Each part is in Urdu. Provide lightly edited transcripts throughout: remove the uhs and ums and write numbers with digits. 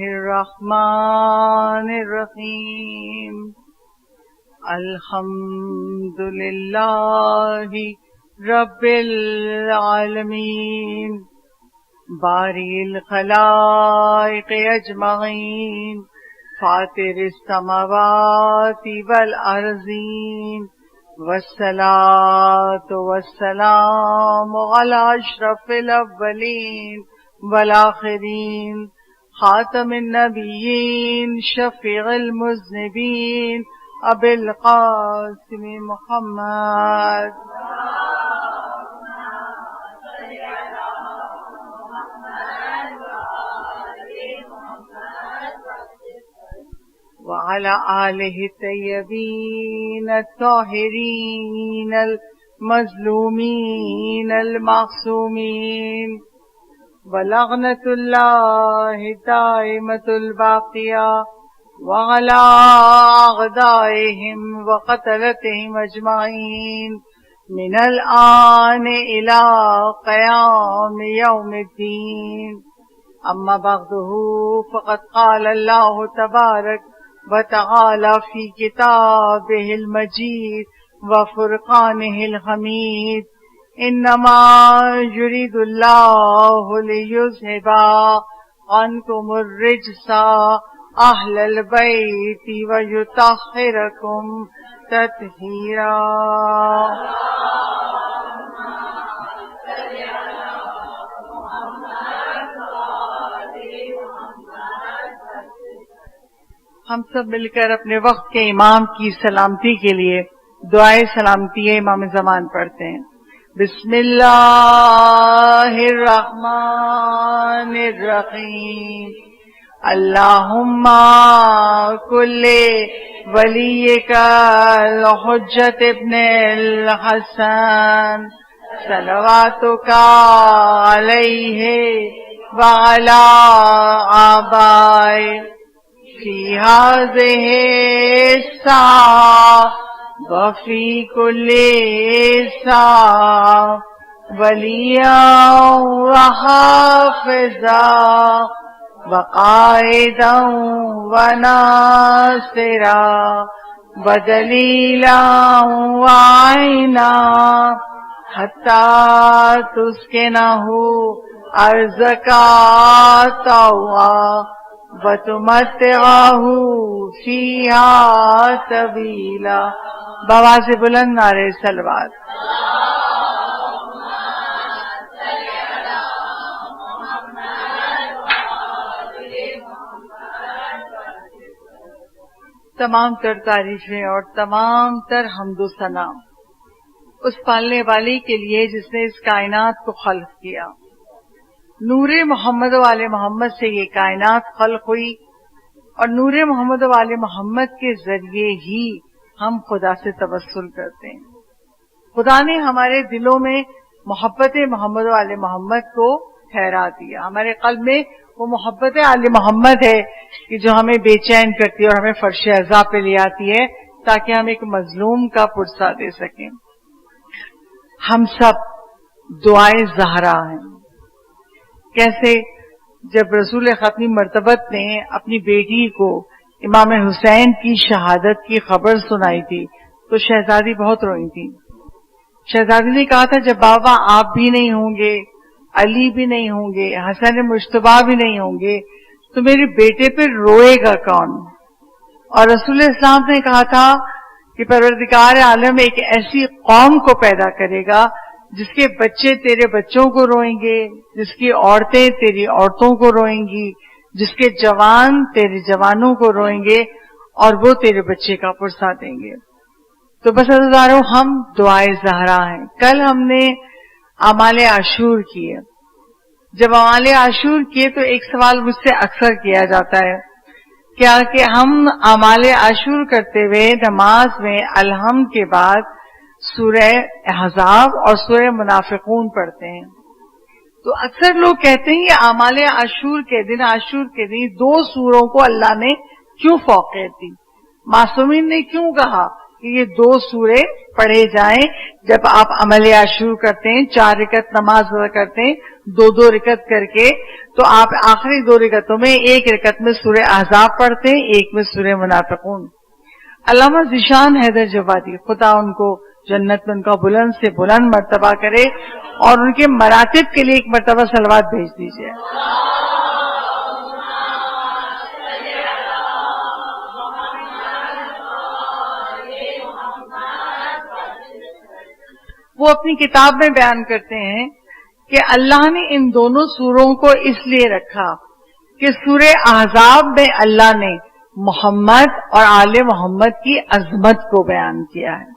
الرحمن الرحیم الحمد للہ رب العالمین باری الخلائق اجمعین فاطر السماوات والارضین والصلاة والسلام على اشرف الاولین والآخرین خاتم النبیین شفیع المذنبین ابی القاسم محمد وعلى آلہ الطیبین الطاہرین المظلومین المعصومین ولعنۃ اللہ دائمۃ الباقیہ وعلى أعدائهم وقتلتهم أجمعين من الآن إلى قيام يوم الدين أما بعده فقد قال الله تبارك وتعالى في كتابه المجيد وفرقانه الحميد إنما يريد الله ليذهب عنكم الرجس اہل البیت ویطہرکم تطہیرا. ہم سب مل کر اپنے وقت کے امام کی سلامتی کے لیے دعائے سلامتی امام زمان پڑھتے ہیں. بسم اللہ الرحمن الرحیم. اللہم کل ولیک الحجت ابن الحسن صلواتک علیہ وعلی آبائہ فی ہذہ الساعة وفی کل ساعة ولیا وحافظا وقائدا وناصرا ودلیلا وعینا حتی تسکنہ ارضک طوعا وتمتعہ فیہا طویلا. بآواز بلند نعرہ صلوات. تمام تر تعریفیں اور تمام تر حمد و ثنا اس پالنے والی کے لیے جس نے اس کائنات کو خلق کیا. نور محمد و آل محمد سے یہ کائنات خلق ہوئی اور نور محمد و آل محمد کے ذریعے ہی ہم خدا سے توسل کرتے ہیں. خدا نے ہمارے دلوں میں محبت محمد و آل محمد کو ٹھہرا دیا. ہمارے قلب میں وہ محبت آل محمد ہے کہ جو ہمیں بے چین کرتی ہے اور ہمیں فرش عزا پہ لے آتی ہے تاکہ ہم ایک مظلوم کا پرسہ دے سکیں. ہم سب دعائے زہرا ہیں. کیسے؟ جب رسول ختمی مرتبت نے اپنی بیٹی کو امام حسین کی شہادت کی خبر سنائی تھی تو شہزادی بہت روئی تھی. شہزادی نے کہا تھا جب بابا آپ بھی نہیں ہوں گے، علی بھی نہیں ہوں گے، حسن مجتبیٰ بھی نہیں ہوں گے تو میرے بیٹے پہ روئے گا کون؟ اور رسول اسلام نے کہا تھا کہ پروردگار عالم ایک ایسی قوم کو پیدا کرے گا جس کے بچے تیرے بچوں کو روئیں گے، جس کی عورتیں تیری عورتوں کو روئیں گی، جس کے جوان تیرے جوانوں کو روئیں گے اور وہ تیرے بچے کا پرسہ دیں گے. تو بس عزیزانو ہم دعائے زہرا ہیں. کل ہم نے اعمال عاشور کیے. جب اعمال عاشور کیے تو ایک سوال مجھ سے اکثر کیا جاتا ہے کیا کہ ہم اعمال عاشور کرتے ہوئے نماز میں الحمد کے بعد سورہ احزاب اور سورہ منافقون پڑھتے ہیں. تو اکثر لوگ کہتے ہیں یہ اعمال عاشور کے دن دو سوروں کو اللہ نے کیوں فوقیت دی؟ معصومین نے کیوں کہا کہ یہ دو سورے پڑھے جائیں جب آپ عمل عاشور کرتے ہیں. 4 رکعت نماز ادا کرتے ہیں 2 رکعت کر کے, تو آپ آخری 2 رکعتوں میں 1 رکعت میں سورہ احزاب پڑھتے ہیں, 1 میں سورہ منافقون. علامہ ذیشان حیدر جوادی, خدا ان کو جنت میں ان کا بلند سے بلند مرتبہ کرے, اور ان کے مراتب کے لیے ایک مرتبہ صلوات بھیج دیجیے. وہ اپنی کتاب میں بیان کرتے ہیں کہ اللہ نے ان دونوں سوروں کو اس لیے رکھا کہ سورہ احزاب میں اللہ نے محمد اور آل محمد کی عظمت کو بیان کیا ہے.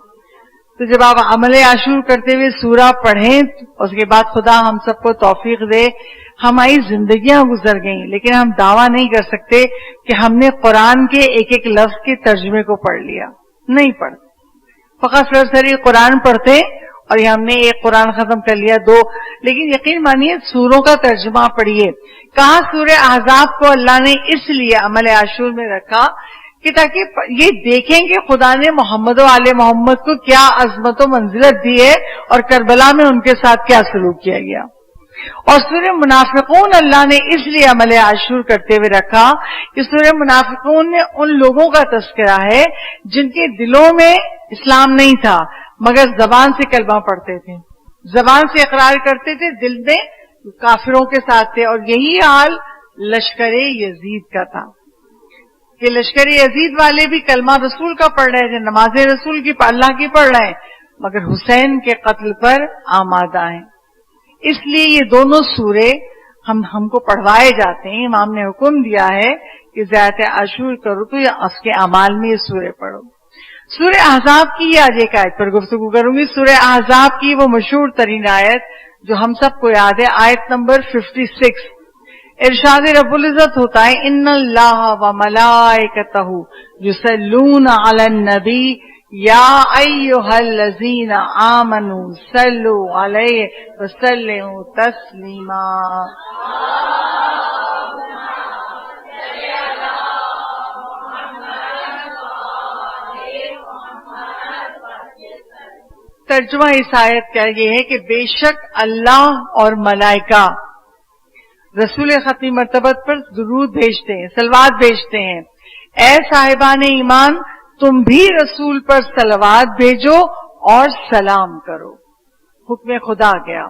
تو جب آپ عمل عاشور کرتے ہوئے سورہ پڑھیں, اس کے بعد خدا ہم سب کو توفیق دے. ہماری زندگیاں گزر گئیں لیکن ہم دعویٰ نہیں کر سکتے کہ ہم نے قرآن کے ایک ایک لفظ کے ترجمے کو پڑھ لیا. نہیں پڑھتے, فقط سرسری قرآن پڑھتے اور یہ ہم نے ایک قرآن ختم کر لیا 2, لیکن یقین مانیے سوروں کا ترجمہ پڑھیے. کہاں سورہ احزاب کو اللہ نے اس لیے عمل عاشور میں رکھا کہ تاکہ یہ دیکھیں کہ خدا نے محمد و آل محمد کو کیا عظمت و منزلت دی ہے اور کربلا میں ان کے ساتھ کیا سلوک کیا گیا. اور سورہ منافقون اللہ نے اس لیے عمل عاشور کرتے ہوئے رکھا کہ سورہ منافقون میں ان لوگوں کا تذکرہ ہے جن کے دلوں میں اسلام نہیں تھا مگر زبان سے کلمہ پڑھتے تھے, زبان سے اقرار کرتے تھے, دل میں کافروں کے ساتھ تھے. اور یہی حال لشکر یزید کا تھا کہ لشکر یزید والے بھی کلمہ رسول کا پڑھ رہے تھے, نماز رسول کی اللہ کی پڑھ رہے ہیں, مگر حسین کے قتل پر آمادہ ہیں. اس لیے یہ دونوں سورے ہم کو پڑھوائے جاتے ہیں. امام نے حکم دیا ہے کہ زیارت عاشور کرو تو یا اس کے اعمال میں یہ سورے پڑھو. سورہ احزاب کی آج ایک آیت پر گفتگو کروں گی. سورہ احزاب کی وہ مشہور ترین آیت جو ہم سب کو یاد ہے, آیت نمبر 56. ارشاد رب العزت ہوتا ہے, ان اللہ و ملائکتہ یصلون علی النبی یا ایھا الذین آمنوا صلوا علیہ وسلموا تسلیما. ترجمہ اس آیت کا یہ ہے کہ بے شک اللہ اور ملائکہ رسول ختمی مرتبت پر درود بھیجتے ہیں, صلوات بھیجتے ہیں. اے صاحبان ایمان تم بھی رسول پر صلوات بھیجو اور سلام کرو. حکم خدا گیا.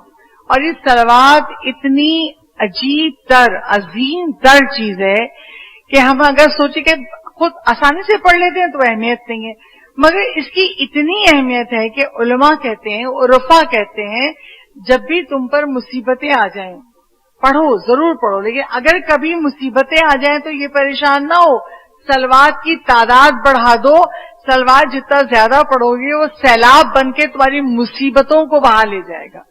اور یہ صلوات اتنی عجیب تر عظیم تر چیز ہے کہ ہم اگر سوچیں کہ خود آسانی سے پڑھ لیتے ہیں تو اہمیت نہیں ہے, مگر اس کی اتنی اہمیت ہے کہ علماء کہتے ہیں, عرفا کہتے ہیں, جب بھی تم پر مصیبتیں آ جائیں پڑھو, ضرور پڑھو, لیکن اگر کبھی مصیبتیں آ جائیں تو یہ پریشان نہ ہو, صلوات کی تعداد بڑھا دو. صلوات جتنا زیادہ پڑھو گے وہ سیلاب بن کے تمہاری مصیبتوں کو بہا لے جائے گا.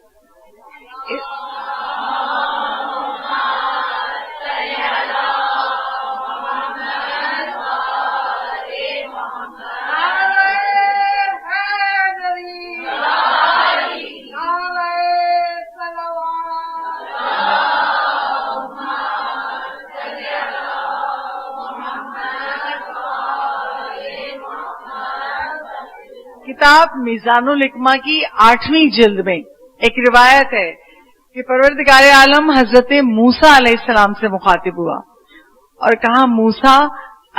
کتاب میزان الحکمہ کی 8ویں جلد میں ایک روایت ہے کہ پروردگار عالم حضرت موسیٰ علیہ السلام سے مخاطب ہوا اور کہا, موسیٰ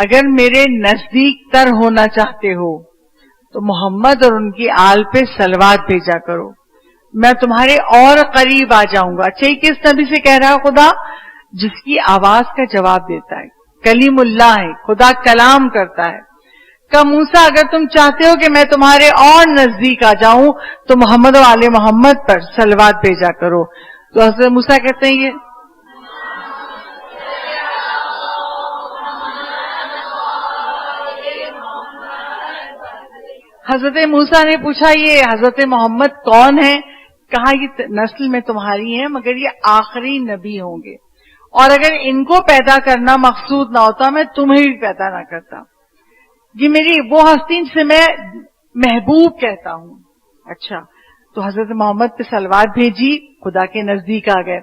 اگر میرے نزدیک تر ہونا چاہتے ہو تو محمد اور ان کی آل پہ صلوات بھیجا کرو, میں تمہارے اور قریب آ جاؤں گا. اچھا, یہ کس نبی سے کہہ رہا ہے خدا؟ جس کی آواز کا جواب دیتا ہے, کلیم اللہ ہے, خدا کلام کرتا ہے. کہ موسیٰ اگر تم چاہتے ہو کہ میں تمہارے اور نزدیک آ جاؤں تو محمد و آل محمد پر صلوات بھیجا کرو. تو حضرت موسیٰ کہتے ہیں یہ حضرت موسیٰ نے پوچھا یہ حضرت محمد کون ہے؟ کہا یہ نسل میں تمہاری ہیں مگر یہ آخری نبی ہوں گے, اور اگر ان کو پیدا کرنا مقصود نہ ہوتا میں تمہیں بھی پیدا نہ کرتا. یہ میری وہ ہستی سے میں محبوب کہتا ہوں. اچھا, تو حضرت محمد پہ صلوات بھیجی, خدا کے نزدیک آ گئے.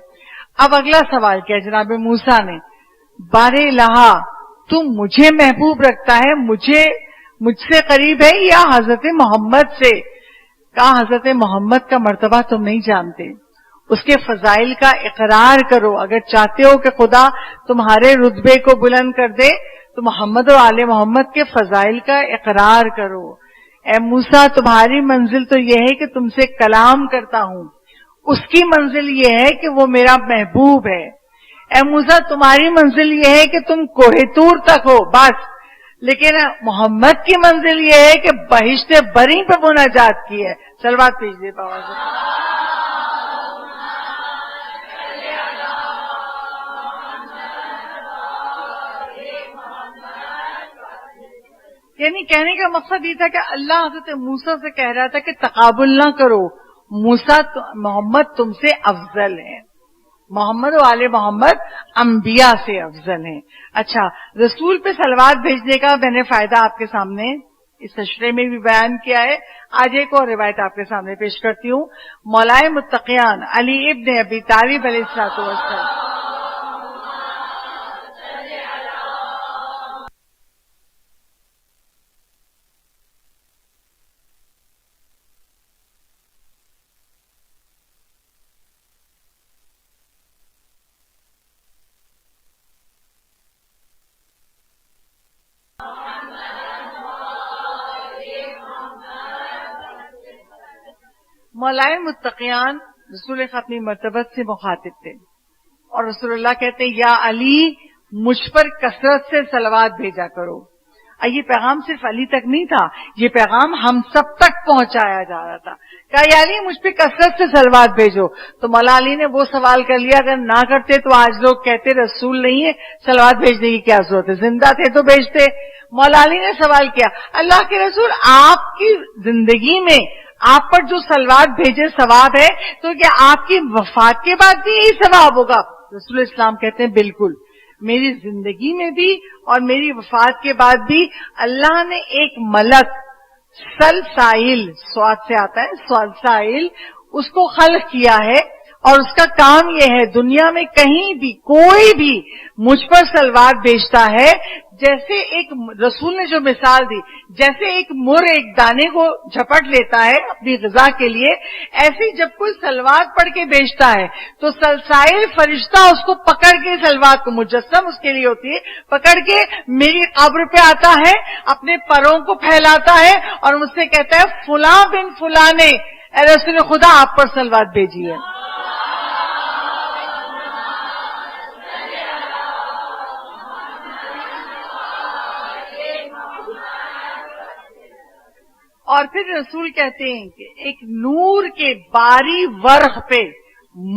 اب اگلا سوال کیا جناب موسیٰ نے, بارے الہا تم مجھے محبوب رکھتا ہے, مجھ سے قریب ہے یا حضرت محمد سے؟ کہا حضرت محمد کا مرتبہ تم نہیں جانتے، اس کے فضائل کا اقرار کرو، اگر چاہتے ہو کہ خدا تمہارے رتبے کو بلند کر دے تو محمد و آل محمد کے فضائل کا اقرار کرو۔ اے موسیٰ تمہاری منزل تو یہ ہے کہ تم سے کلام کرتا ہوں، اس کی منزل یہ ہے کہ وہ میرا محبوب ہے۔ اے موسیٰ تمہاری منزل یہ ہے کہ تم کوہ طور تک ہو بس، لیکن محمد کی منزل یہ ہے کہ بہشت بری پہ مناجات کی ہے۔ صلوات بھیجیے بابا سے۔ یعنی کہنے کا مقصد یہ تھا کہ اللہ حضرت موسیٰ سے کہہ رہا تھا کہ تقابل نہ کرو، موسیٰ محمد تم سے افضل ہے، محمد و آل محمد انبیاء سے افضل ہیں۔ اچھا، رسول پہ صلوات بھیجنے کا میں نے فائدہ آپ کے سامنے اس تشریح میں بھی بیان کیا ہے۔ آج ایک اور روایت آپ کے سامنے پیش کرتی ہوں۔ مولائے متقیان علی ابن ابی طالب علیہ السلام مولائے متقیان رسول اپنی مرتبت سے مخاطب تھے، اور رسول اللہ کہتے ہیں یا علی مجھ پر کثرت سے صلوات بھیجا کرو۔ یہ پیغام صرف علی تک نہیں تھا، یہ پیغام ہم سب تک پہنچایا جا رہا تھا۔ کہا یا علی مجھ پہ کثرت سے صلوات بھیجو، تو مولا علی نے وہ سوال کر لیا، اگر نہ کرتے تو آج لوگ کہتے رسول نہیں ہے، صلوات بھیجنے کی کیا ضرورت ہے، زندہ تھے تو بھیجتے۔ مولا علی نے سوال کیا، اللہ کے رسول آپ کی زندگی میں آپ پر جو صلوات بھیجے ثواب ہے، تو کیا آپ کی وفات کے بعد بھی یہی ثواب ہوگا؟ رسول اسلام کہتے ہیں بالکل، میری زندگی میں بھی اور میری وفات کے بعد بھی اللہ نے ایک ملک سلسائل، سواد سے آتا ہے سلسائل، اس کو خلق کیا ہے، اور اس کا کام یہ ہے دنیا میں کہیں بھی کوئی بھی مجھ پر صلوات بھیجتا ہے، جیسے ایک رسول نے جو مثال دی، جیسے ایک مر ایک دانے کو جھپٹ لیتا ہے اپنی غذا کے لیے، ایسے جب کوئی صلوات پڑھ کے بھیجتا ہے تو سلسائل فرشتہ اس کو پکڑ کے، صلوات کو مجسم اس کے لیے ہوتی ہے، پکڑ کے میری قبر پہ آتا ہے، اپنے پروں کو پھیلاتا ہے اور مجھ سے کہتا ہے فلاں بن فلاں نے اے رسول خدا آپ پر صلوات بھیجی ہے۔ اور پھر رسول کہتے ہیں کہ ایک نور کے باری ورق پہ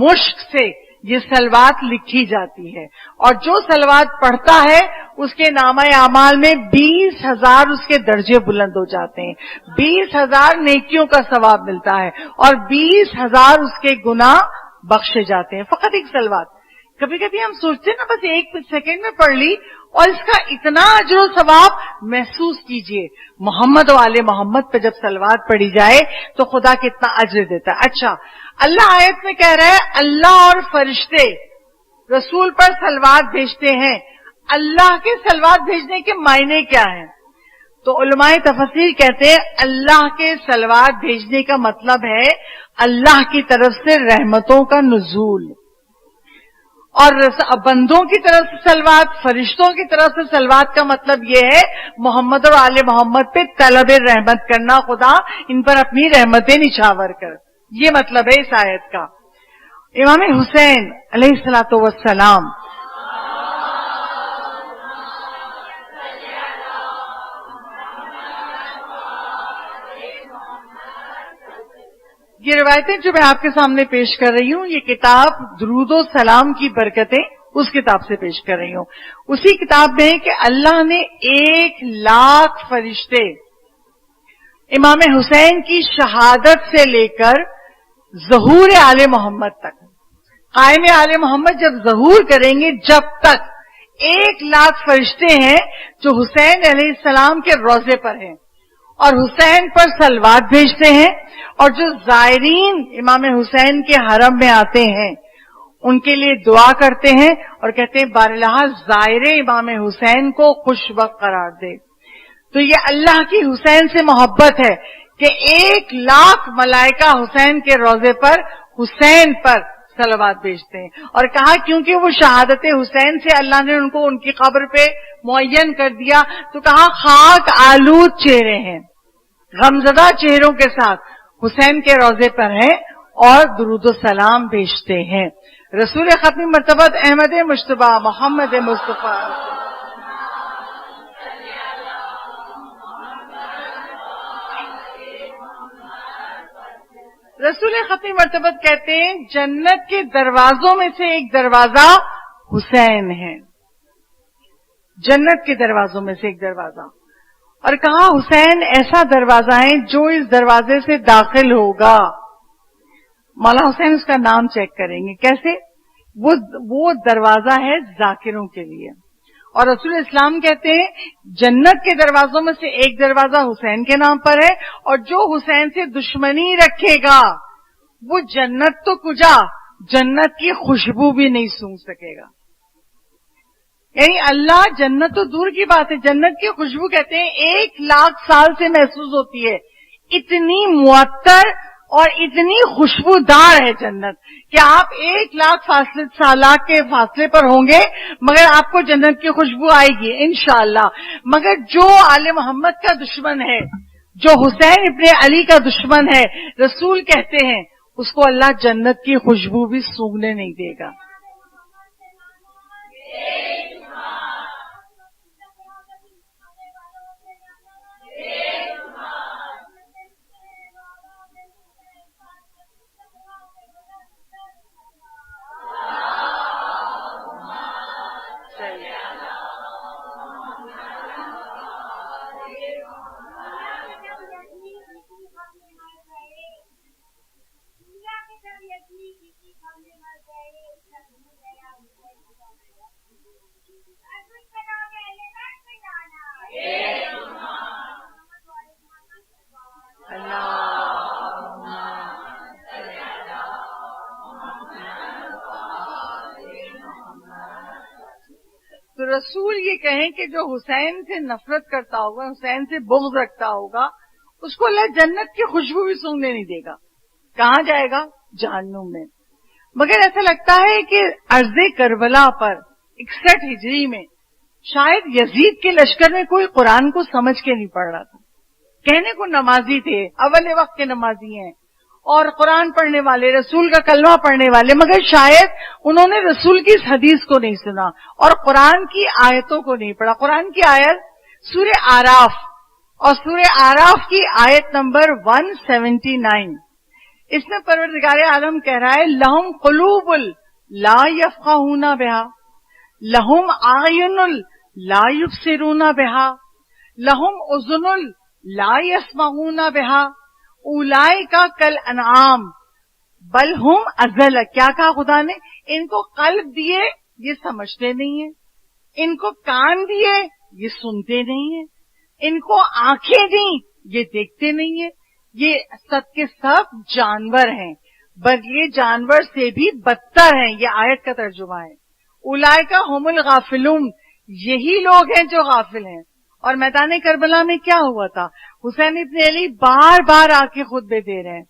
مشک سے یہ صلوات لکھی جاتی ہے، اور جو صلوات پڑھتا ہے اس کے نامہ اعمال میں 20,000 اس کے درجے بلند ہو جاتے ہیں، 20,000 نیکیوں کا ثواب ملتا ہے، اور 20,000 اس کے گناہ بخشے جاتے ہیں، فقط ایک صلوات۔ کبھی کبھی ہم سوچتے ہیں نا بس ایک سیکنڈ میں پڑھ لی، اور اس کا اتنا اجر و ثواب محسوس کیجئے۔ محمد و آل محمد پہ جب صلوات پڑھی جائے تو خدا کتنا اجر دیتا ہے۔ اچھا، اللہ آیت میں کہہ رہا ہے اللہ اور فرشتے رسول پر صلوات بھیجتے ہیں، اللہ کے صلوات بھیجنے کے معنی کیا ہیں؟ تو علماء تفسیر کہتے ہیں اللہ کے صلوات بھیجنے کا مطلب ہے اللہ کی طرف سے رحمتوں کا نزول، اور بندوں کی طرف سے صلوات، فرشتوں کی طرف سے صلوات کا مطلب یہ ہے محمد اور آل محمد پہ طلب رحمت کرنا، خدا ان پر اپنی رحمتیں نچھاور کر، یہ مطلب ہے اس آیت کا۔ امام حسین علیہ الصلوۃ والسلام یہ روایتیں جو میں آپ کے سامنے پیش کر رہی ہوں، یہ کتاب درود و سلام کی برکتیں اس کتاب سے پیش کر رہی ہوں۔ اسی کتاب میں کہ اللہ نے 1,00,000 فرشتے امام حسین کی شہادت سے لے کر ظہور آل محمد تک، قائم آل محمد جب ظہور کریں گے جب تک 1,00,000 فرشتے ہیں جو حسین علیہ السلام کے روضے پر ہیں اور حسین پر صلوات بھیجتے ہیں، اور جو زائرین امام حسین کے حرم میں آتے ہیں ان کے لیے دعا کرتے ہیں اور کہتے ہیں باراللہ زائر امام حسین کو خوش وقت قرار دے۔ تو یہ اللہ کی حسین سے محبت ہے کہ 1,00,000 ملائکہ حسین کے روضے پر حسین پر صلوات بھیجتے ہیں. اور کہا کیونکہ وہ شہادت حسین سے اللہ نے ان کو ان کی قبر پہ معین کر دیا، تو کہا خاک آلود چہرے ہیں، غمزدہ چہروں کے ساتھ حسین کے روضے پر ہیں اور درود و سلام بھیجتے ہیں. رسول ختمی مرتبت احمد مجتبی محمد مصطفیٰ رسول ختمی مرتبت کہتے ہیں جنت کے دروازوں میں سے ایک دروازہ حسین ہے، جنت کے دروازوں میں سے ایک دروازہ. اور کہا حسین ایسا دروازہ ہے جو اس دروازے سے داخل ہوگا. مولا حسین اس کا نام چیک کریں گے کیسے؟ وہ دروازہ ہے ذاکروں کے لیے. اور رسول اسلام کہتے ہیں جنت کے دروازوں میں سے ایک دروازہ حسین کے نام پر ہے، اور جو حسین سے دشمنی رکھے گا وہ جنت تو کجا جنت کی خوشبو بھی نہیں سونگھ سکے گا. یعنی اللہ جنت تو دور کی بات ہے، جنت کی خوشبو کہتے ہیں 1,00,000 سال سے محسوس ہوتی ہے. اتنی معطر اور اتنی خوشبودار ہے جنت کہ آپ 1,00,000 سال کے فاصلے پر ہوں گے مگر آپ کو جنت کی خوشبو آئے گی انشاءاللہ. مگر جو آل محمد کا دشمن ہے، جو حسین ابن علی کا دشمن ہے، رسول کہتے ہیں اس کو اللہ جنت کی خوشبو بھی سونگھنے نہیں دے گا. تو رسول یہ کہیں کہ جو حسین سے نفرت کرتا ہوگا، حسین سے بغض رکھتا ہوگا، اس کو اللہ جنت کی خوشبو بھی سونگنے نہیں دے گا. کہاں جائے گا؟ جہنم میں. مگر ایسا لگتا ہے کہ عرض کربلا پر 61 ہجری میں شاید یزید کے لشکر میں کوئی قرآن کو سمجھ کے نہیں پڑھ رہا تھا. کہنے کو نمازی تھے، اول وقت کے نمازی ہیں اور قرآن پڑھنے والے، رسول کا کلمہ پڑھنے والے، مگر شاید انہوں نے رسول کی اس حدیث کو نہیں سنا اور قرآن کی آیتوں کو نہیں پڑھا. قرآن کی آیت سورہ آراف، اور سورہ آراف کی آیت نمبر 179، اس میں پروردگار عالم کہہ رہا ہے لہم قلوب لا یفقہون بہا، لہم اعین لا یبصرون بہا، لہم اذن لا یسمعون بہا، اولئک کالانعام بل ہم اضل. کیا کہا خدا نے؟ ان کو قلب دیے یہ سمجھتے نہیں ہیں، ان کو کان دیے یہ سنتے نہیں ہیں، ان کو آنکھیں دیں یہ دیکھتے نہیں ہیں. یہ سب کے سب جانور ہیں، بلکہ یہ جانور سے بھی بدتر ہیں. یہ آیت کا ترجمہ ہے. اولئک هم الغافلون، یہی لوگ ہیں جو غافل ہیں. اور میدان کربلا میں کیا ہوا تھا؟ حسین ابن علی بار بار آ کے خطبے دے رہے ہیں،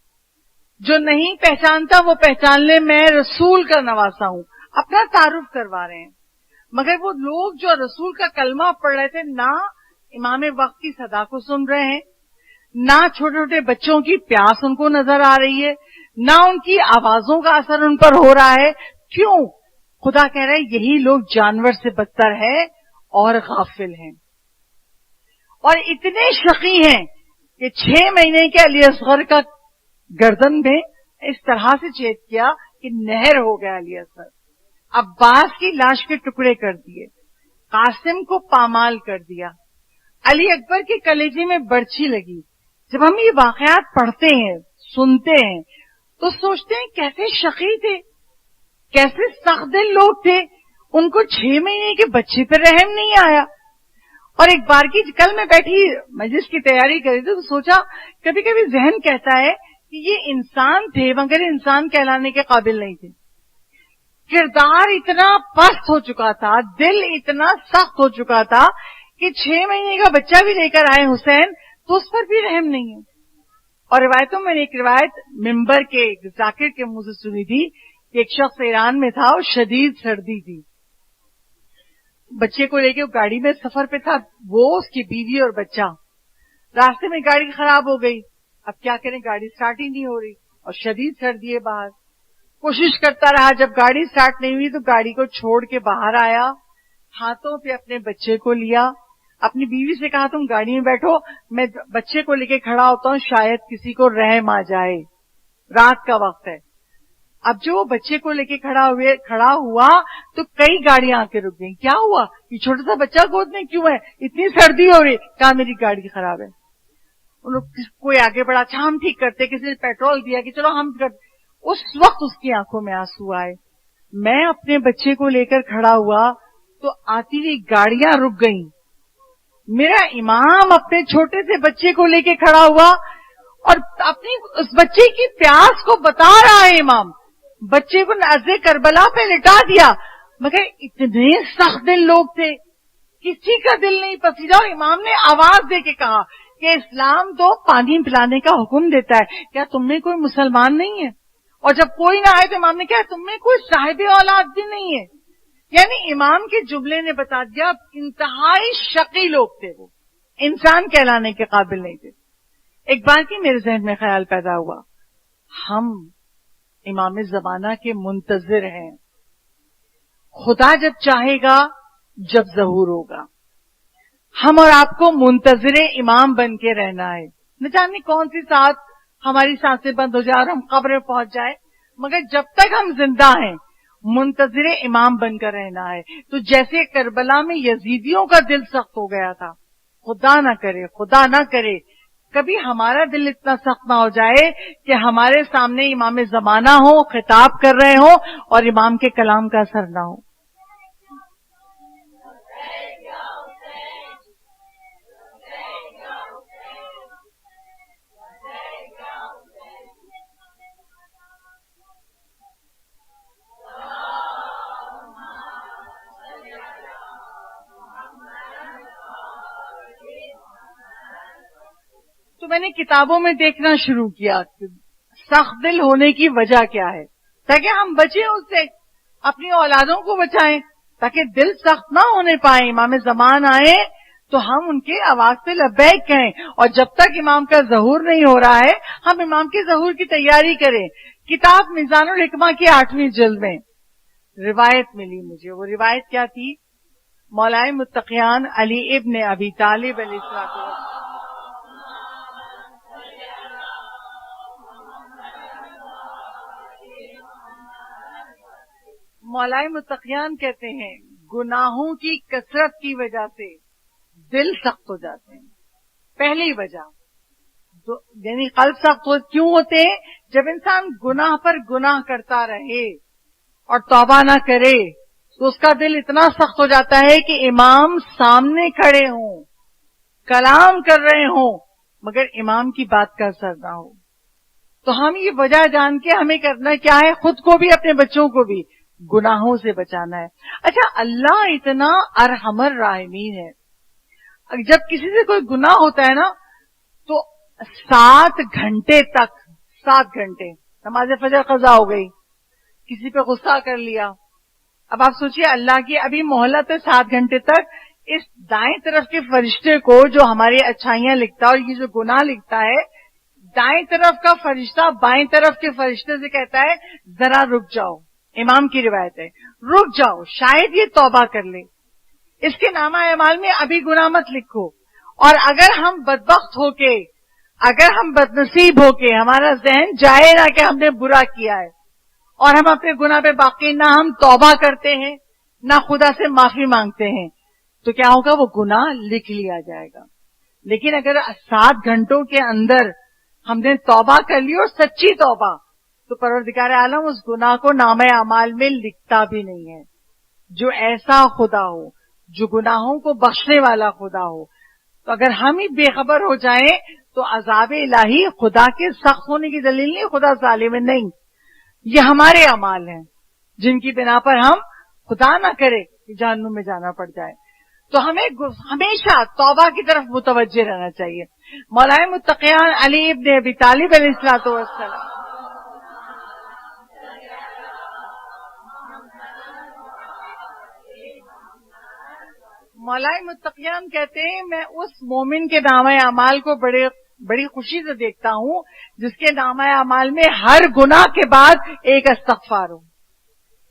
جو نہیں پہچانتا وہ پہچان لے میں رسول کا نواسا ہوں، اپنا تعارف کروا رہے ہیں. مگر وہ لوگ جو رسول کا کلمہ پڑھ رہے تھے نہ امام وقت کی صدا کو سن رہے ہیں، نہ چھوٹے چھوٹے بچوں کی پیاس ان کو نظر آ رہی ہے، نہ ان کی آوازوں کا اثر ان پر ہو رہا ہے. کیوں؟ خدا کہہ رہے ہیں یہی لوگ جانور سے بدتر ہے اور غافل ہیں. اور اتنے شقی ہیں کہ 6 مہینے کے علی اصغر کا گردن میں اس طرح سے چیت کیا کہ نہر ہو گیا علی اصغر. عباس کی لاش کے ٹکڑے کر دیے، قاسم کو پامال کر دیا، علی اکبر کے کلیجے میں برچھی لگی. جب ہم یہ واقعات پڑھتے ہیں، سنتے ہیں، تو سوچتے ہیں کیسے شقی تھے، کیسے سخت دل لوگ تھے. ان کو 6 مہینے کے بچے پر رحم نہیں آیا. اور ایک بار کی کل میں بیٹھی مجلس کی تیاری کری تھی تو سوچا کبھی کبھی ذہن کہتا ہے کہ یہ انسان تھے مگر انسان کہلانے کے قابل نہیں تھے. کردار اتنا پست ہو چکا تھا، دل اتنا سخت ہو چکا تھا کہ 6 مہینے کا بچہ بھی لے کر آئے حسین تو اس پر بھی رحم نہیں ہے. اور روایتوں میں نے ایک روایت ممبر کے ذاکر کے منہ سے سنی تھی کہ ایک شخص ایران میں تھا اور شدید سردی تھی، بچے کو لے کے وہ گاڑی میں سفر پہ تھا، وہ اس کی بیوی اور بچہ، راستے میں گاڑی خراب ہو گئی، اب کیا کریں، گاڑی سٹارٹ ہی نہیں ہو رہی اور شدید سردی ہے باہر، کوشش کرتا رہا، جب گاڑی سٹارٹ نہیں ہوئی تو گاڑی کو چھوڑ کے باہر آیا، ہاتھوں پہ اپنے بچے کو لیا، اپنی بیوی سے کہا تم گاڑی میں بیٹھو، میں بچے کو لے کے کھڑا ہوتا ہوں، شاید کسی کو رحم آ جائے، رات کا وقت ہے۔ اب جو وہ بچے کو لے کے کھڑا ہوا تو کئی گاڑیاں آ کے رک گئیں، کیا ہوا، یہ چھوٹا سا بچہ گود میں کیوں ہے، اتنی سردی ہو رہی، کہا میری گاڑی خراب ہے۔ ان لوگ کوئی آگے بڑھا، اچھا ہم ٹھیک کرتے، کسی نے پیٹرول دیا کہ چلو ہم کرتے، اس وقت اس کی آنکھوں میں آنسو آئے۔ میں اپنے بچے کو لے کر کھڑا ہوا تو آتی ہوئی گاڑیاں رک گئیں، میرا امام اپنے چھوٹے سے بچے کو لے کے کھڑا ہوا اور اپنی اس بچے کی پیاس کو بتا رہا ہے، امام بچے کو نازِ کربلا پہ لٹا دیا، مگر اتنے سخت دل لوگ تھے، کسی کا دل نہیں پسیجا، اور امام نے آواز دے کے کہا کہ اسلام تو پانی پلانے کا حکم دیتا ہے، کیا تم میں کوئی مسلمان نہیں ہے؟ اور جب کوئی نہ آئے تو امام نے کہا تم میں کوئی صاحب اولاد بھی نہیں ہے، یعنی امام کے جملے نے بتا دیا انتہائی شقی لوگ تھے، وہ انسان کہلانے کے قابل نہیں تھے۔ ایک بار کی میرے ذہن میں خیال پیدا ہوا، ہم امام زمانہ کے منتظر ہیں، خدا جب چاہے گا جب ظہور ہوگا، ہم اور آپ کو منتظر امام بن کے رہنا ہے، نہ جانے کون سی ساتھ ہماری سانسیں بند ہو جائے اور ہم قبر پہنچ جائے، مگر جب تک ہم زندہ ہیں منتظر امام بن کر رہنا ہے۔ تو جیسے کربلا میں یزیدیوں کا دل سخت ہو گیا تھا، خدا نہ کرے کبھی ہمارا دل اتنا سخت نہ ہو جائے کہ ہمارے سامنے امام زمانہ ہو، خطاب کر رہے ہوں اور امام کے کلام کا اثر نہ ہو۔ تو میں نے کتابوں میں دیکھنا شروع کیا کہ سخت دل ہونے کی وجہ کیا ہے، تاکہ ہم بچیں اس سے، اپنی اولادوں کو بچائیں، تاکہ دل سخت نہ ہونے پائے، امام زمان آئے تو ہم ان کے آواز پہ لبیک کہیں، اور جب تک امام کا ظہور نہیں ہو رہا ہے ہم امام کے ظہور کی تیاری کریں۔ کتاب میزان الحکمہ کی 8ویں جلد میں روایت ملی مجھے، وہ روایت کیا تھی، مولائے متقیان علی ابن ابی طالب علیہ السلام، مولائے متقیان کہتے ہیں گناہوں کی کثرت کی وجہ سے دل سخت ہو جاتے ہیں، پہلی وجہ یعنی قلب سخت کیوں ہوتے ہیں، جب انسان گناہ پر گناہ کرتا رہے اور توبہ نہ کرے تو اس کا دل اتنا سخت ہو جاتا ہے کہ امام سامنے کھڑے ہوں، کلام کر رہے ہوں، مگر امام کی بات کا اثر نہ ہو۔ تو ہم یہ وجہ جان کے ہمیں کرنا کیا ہے، خود کو بھی اپنے بچوں کو بھی گناہوں سے بچانا ہے۔ اچھا، اللہ اتنا ارحم الراحمین ہے، جب کسی سے کوئی گناہ ہوتا ہے نا تو 7 گھنٹے تک، 7 گھنٹے نماز فجر قضا ہو گئی، کسی پہ غصہ کر لیا، اب آپ سوچئے اللہ کی ابھی مہلت ہے 7 گھنٹے تک، اس دائیں طرف کے فرشتے کو جو ہماری اچھائیاں لکھتا ہے اور یہ جو گناہ لکھتا ہے، دائیں طرف کا فرشتہ بائیں طرف کے فرشتے سے کہتا ہے ذرا رک جاؤ، امام کی روایت ہے، رک جاؤ شاید یہ توبہ کر لے، اس کے نامہ اعمال میں ابھی گناہ مت لکھو۔ اور اگر ہم بدبخت ہو کے، اگر ہم بدنصیب ہو کے، ہمارا ذہن جائے نہ کہ ہم نے برا کیا ہے اور ہم اپنے گناہ پہ باقی نہ ہم توبہ کرتے ہیں نہ خدا سے معافی مانگتے ہیں، تو کیا ہوگا، وہ گناہ لکھ لیا جائے گا۔ لیکن اگر 7 گھنٹوں کے اندر ہم نے توبہ کر لی اور سچی توبہ، تو پروردگار عالم اس گناہ کو نامہ اعمال میں لکھتا بھی نہیں ہے۔ جو ایسا خدا ہو، جو گناہوں کو بخشنے والا خدا ہو، تو اگر ہم ہی بے خبر ہو جائیں تو عذاب الہی خدا کے سخت ہونے کی دلیل نہیں، خدا ظالم نہیں، یہ ہمارے اعمال ہیں جن کی بنا پر ہم خدا نہ کرے کہ جہنم میں جانا پڑ جائے۔ تو ہمیں ہمیشہ توبہ کی طرف متوجہ رہنا چاہیے۔ مولا متقیان علی ابن ابی طالب علیہ الصلوۃ والسلام. مولا متقیان کہتے ہیں میں اس مومن کے نامہ اعمال کو بڑی خوشی سے دیکھتا ہوں جس کے نامہ اعمال میں ہر گناہ کے بعد ایک استغفار ہو.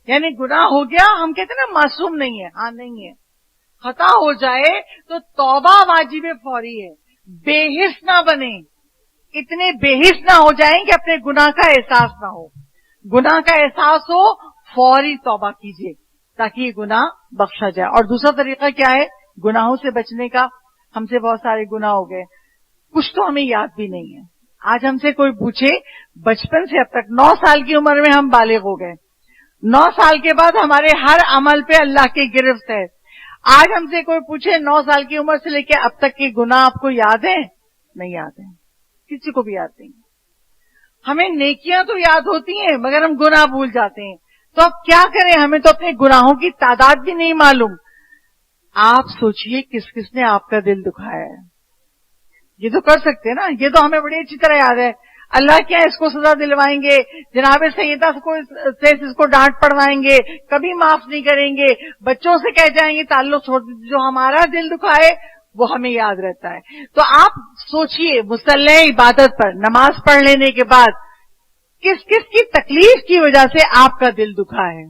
یعنی گناہ ہو گیا، ہم کہتے ہیں نا معصوم نہیں ہے، ہاں نہیں ہے، خطا ہو جائے تو توبہ واجب فوری ہے. بے حس نہ بنے، اتنے بے حس نہ ہو جائیں کہ اپنے گناہ کا احساس نہ ہو. گناہ کا احساس ہو، فوری توبہ کیجیے تاکہ یہ گناہ بخشا جائے. اور دوسرا طریقہ کیا ہے گناہوں سے بچنے کا؟ ہم سے بہت سارے گناہ ہو گئے، کچھ تو ہمیں یاد بھی نہیں ہے. آج ہم سے کوئی پوچھے بچپن سے اب تک 9 سال کی عمر میں ہم بالغ ہو گئے، 9 سال کے بعد ہمارے ہر عمل پہ اللہ کی گرفت ہے. آج ہم سے کوئی پوچھے 9 سال کی عمر سے لے کے اب تک کے گناہ آپ کو یاد ہیں؟ نہیں یاد ہیں، کسی کو بھی یاد نہیں. ہمیں نیکیاں تو یاد ہوتی ہیں مگر ہم گناہ بھول جاتے ہیں. تو اب کیا کریں، ہمیں تو اپنے گناہوں کی تعداد بھی نہیں معلوم. آپ سوچئے کس کس نے آپ کا دل دکھایا ہے. یہ تو کر سکتے ہیں نا، یہ تو ہمیں بڑی اچھی طرح یاد ہے. اللہ کیا اس کو سزا دلوائیں گے، جناب سیدہ سے اس کو ڈانٹ پڑوائیں گے، کبھی معاف نہیں کریں گے، بچوں سے کہہ جائیں گے تعلق چھوڑ دیجیے. جو ہمارا دل دکھائے وہ ہمیں یاد رہتا ہے. تو آپ سوچئے مصلی عبادت پر نماز پڑھ لینے کے بعد کس کس کی تکلیف کی وجہ سے آپ کا دل دکھا ہے،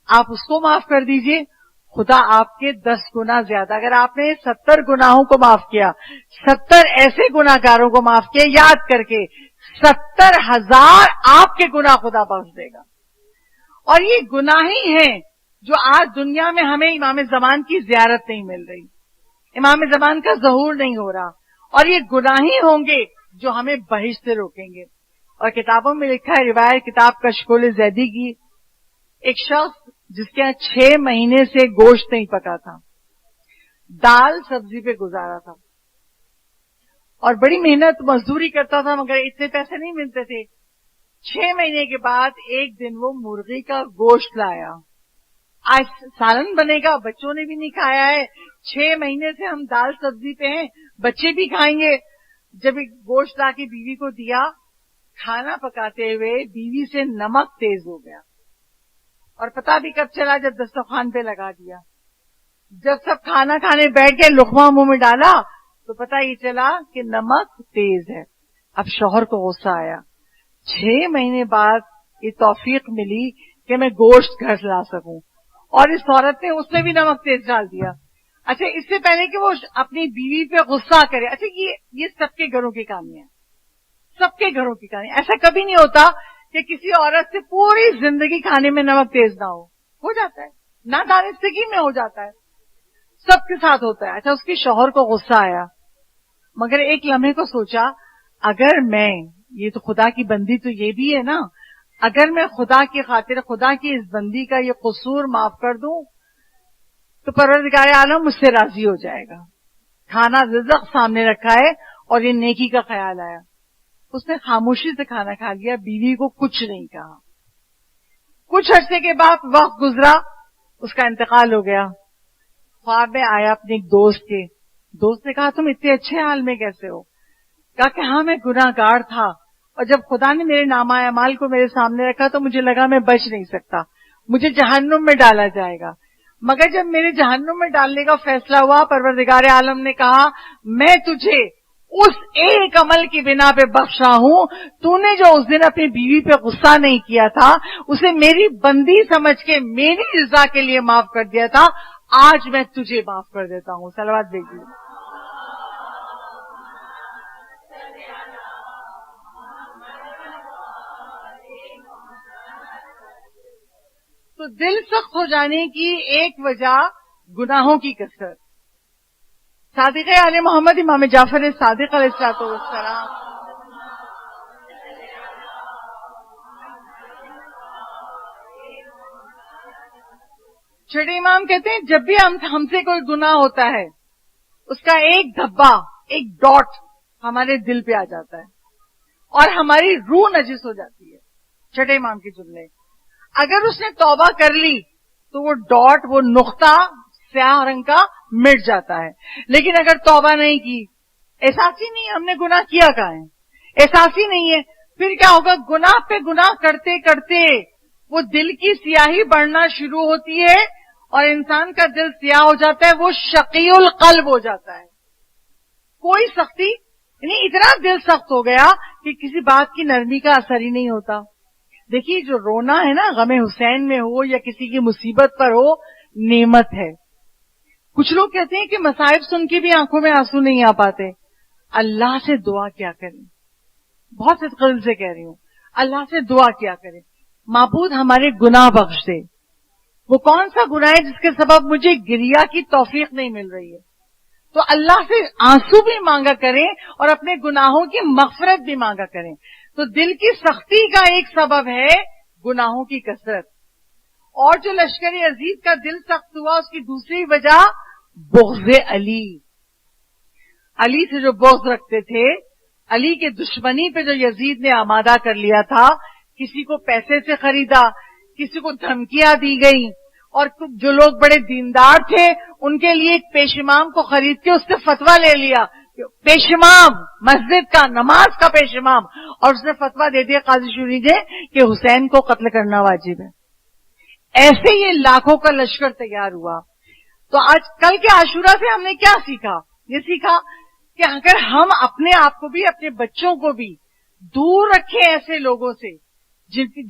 آپ اس کو معاف کر دیجئے. خدا آپ کے 10 گنا زیادہ، اگر آپ نے 70 گناہوں کو معاف کیا، 70 ایسے گناہ گاروں کو معاف کیا یاد کر کے، 70,000 آپ کے گناہ خدا بخش دے گا. اور یہ گناہ ہی ہیں جو آج دنیا میں ہمیں امام زمان کی زیارت نہیں مل رہی، امام زمان کا ظہور نہیں ہو رہا. اور یہ گناہ ہی ہوں گے جو ہمیں بہشت سے روکیں گے. اور کتابوں میں لکھا ہے، روایت کتاب کشکول زیدی کی، ایک شخص جس کے یہاں 6 مہینے سے گوشت نہیں پکا تھا، دال سبزی پہ گزارا تھا اور بڑی محنت مزدوری کرتا تھا مگر اتنے پیسے نہیں ملتے تھے. 6 مہینے کے بعد ایک دن وہ مرغی کا گوشت لایا. آج سالن بنے گا، بچوں نے بھی نہیں کھایا ہے، 6 مہینے سے ہم دال سبزی پہ ہیں، بچے بھی کھائیں گے. جب ایک گوشت لا کے بیوی کو دیا، کھانا پکاتے ہوئے بیوی سے نمک تیز ہو گیا. اور پتہ بھی کب چلا جب دسترخوان پہ لگا دیا. جب سب کھانا کھانے بیٹھ گئے، لقمہ منہ میں ڈالا تو پتہ یہ چلا کہ نمک تیز ہے. اب شوہر کو غصہ آیا. 6 مہینے بعد یہ توفیق ملی کہ میں گوشت گھر لا سکوں، اور اس عورت نے اس میں بھی نمک تیز ڈال دیا. اچھا، اس سے پہلے کہ وہ اپنی بیوی پہ غصہ کرے، اچھا یہ سب کے گھروں کی کہانی ہے، سب کے گھروں کی کہانی. ایسا کبھی نہیں ہوتا کہ کسی عورت سے پوری زندگی کھانے میں نمک تیز نہ ہو جاتا ہے، نادانستگی میں ہو جاتا ہے، سب کے ساتھ ہوتا ہے. اچھا، اس کے شوہر کو غصہ آیا مگر ایک لمحے کو سوچا اگر میں، یہ تو خدا کی بندی تو یہ بھی ہے نا، اگر میں خدا کی خاطر خدا کی اس بندی کا یہ قصور معاف کر دوں تو پروردگار عالم مجھ سے راضی ہو جائے گا. کھانا رزق سامنے رکھا ہے اور یہ نیکی کا خیال آیا. اس نے خاموشی سے کھانا کھا لیا، بیوی کو کچھ نہیں کہا. کچھ عرصے کے بعد وقت گزرا، اس کا انتقال ہو گیا. خواب میں آیا اپنے ایک دوست نے کہا تم اتنے اچھے حال میں کیسے ہو؟ کہا کہ ہاں میں گناہ گار تھا اور جب خدا نے میرے نامہ اعمال کو میرے سامنے رکھا تو مجھے لگا میں بچ نہیں سکتا، مجھے جہنم میں ڈالا جائے گا. مگر جب میرے جہنم میں ڈالنے کا فیصلہ ہوا، پروردگار عالم نے کہا میں تجھے اس ایک عمل کی بنا پہ بخشا ہوں، تو نے جو اس دن اپنی بیوی پہ غصہ نہیں کیا تھا، اسے میری بندی سمجھ کے میری رضا کے لیے معاف کر دیا تھا، آج میں تجھے معاف کر دیتا ہوں. صلوات بھیجیے. تو دل سخت ہو جانے کی ایک وجہ گناہوں کی کثرت. صادق آل محمد امام جعفر صادق علیہ السلام چھٹے امام کہتے ہیں جب بھی ہم سے کوئی گناہ ہوتا ہے اس کا ایک دھبا، ایک ڈاٹ ہمارے دل پہ آ جاتا ہے اور ہماری روح نجس ہو جاتی ہے. چھٹے امام کے جملے. اگر اس نے توبہ کر لی تو وہ ڈاٹ، وہ نقطہ سیاہ رنگ کا مٹ جاتا ہے. لیکن اگر توبہ نہیں کی احساس ہی نہیں ہے ہم نے گناہ کیا کہاں ہے، احساس ہی نہیں ہے. پھر کیا ہوگا؟ گناہ پہ گناہ کرتے کرتے وہ دل کی سیاہی بڑھنا شروع ہوتی ہے اور انسان کا دل سیاہ ہو جاتا ہے، وہ شقی القلب ہو جاتا ہے. کوئی سختی، یعنی اتنا دل سخت ہو گیا کہ کسی بات کی نرمی کا اثر ہی نہیں ہوتا. دیکھیے جو رونا ہے نا، غم حسین میں ہو یا کسی کی مصیبت پر ہو، نعمت ہے. کچھ لوگ کہتے ہیں کہ مصائب سن کے بھی آنکھوں میں آنسو نہیں آ پاتے. اللہ سے دعا کیا کریں، بہت صدق دل سے کہہ رہی ہوں، اللہ سے دعا کیا کریں، معبود ہمارے گناہ بخش دے. وہ کون سا گناہ ہے جس کے سبب مجھے گریا کی توفیق نہیں مل رہی ہے؟ تو اللہ سے آنسو بھی مانگا کریں اور اپنے گناہوں کی مغفرت بھی مانگا کریں. تو دل کی سختی کا ایک سبب ہے گناہوں کی کثرت. اور جو لشکر عزیز کا دل سخت ہوا، اس کی دوسری وجہ بغض علی. علی سے جو بغض رکھتے تھے، علی کے دشمنی پہ جو یزید نے آمادہ کر لیا تھا، کسی کو پیسے سے خریدا، کسی کو دھمکیاں دی گئی، اور جو لوگ بڑے دیندار تھے ان کے لیے ایک پیش امام کو خرید کے اس سے فتویٰ لے لیا، پیش امام مسجد کا، نماز کا پیش امام، اور اس نے فتویٰ دے دیا قاضی شوری نے کہ حسین کو قتل کرنا واجب ہے. ایسے یہ لاکھوں کا لشکر تیار ہوا. تو آج کل کے عاشورہ سے ہم نے کیا سیکھا؟ یہ سیکھا کہ اگر ہم اپنے آپ کو بھی، اپنے بچوں کو بھی دور رکھیں ایسے لوگوں سے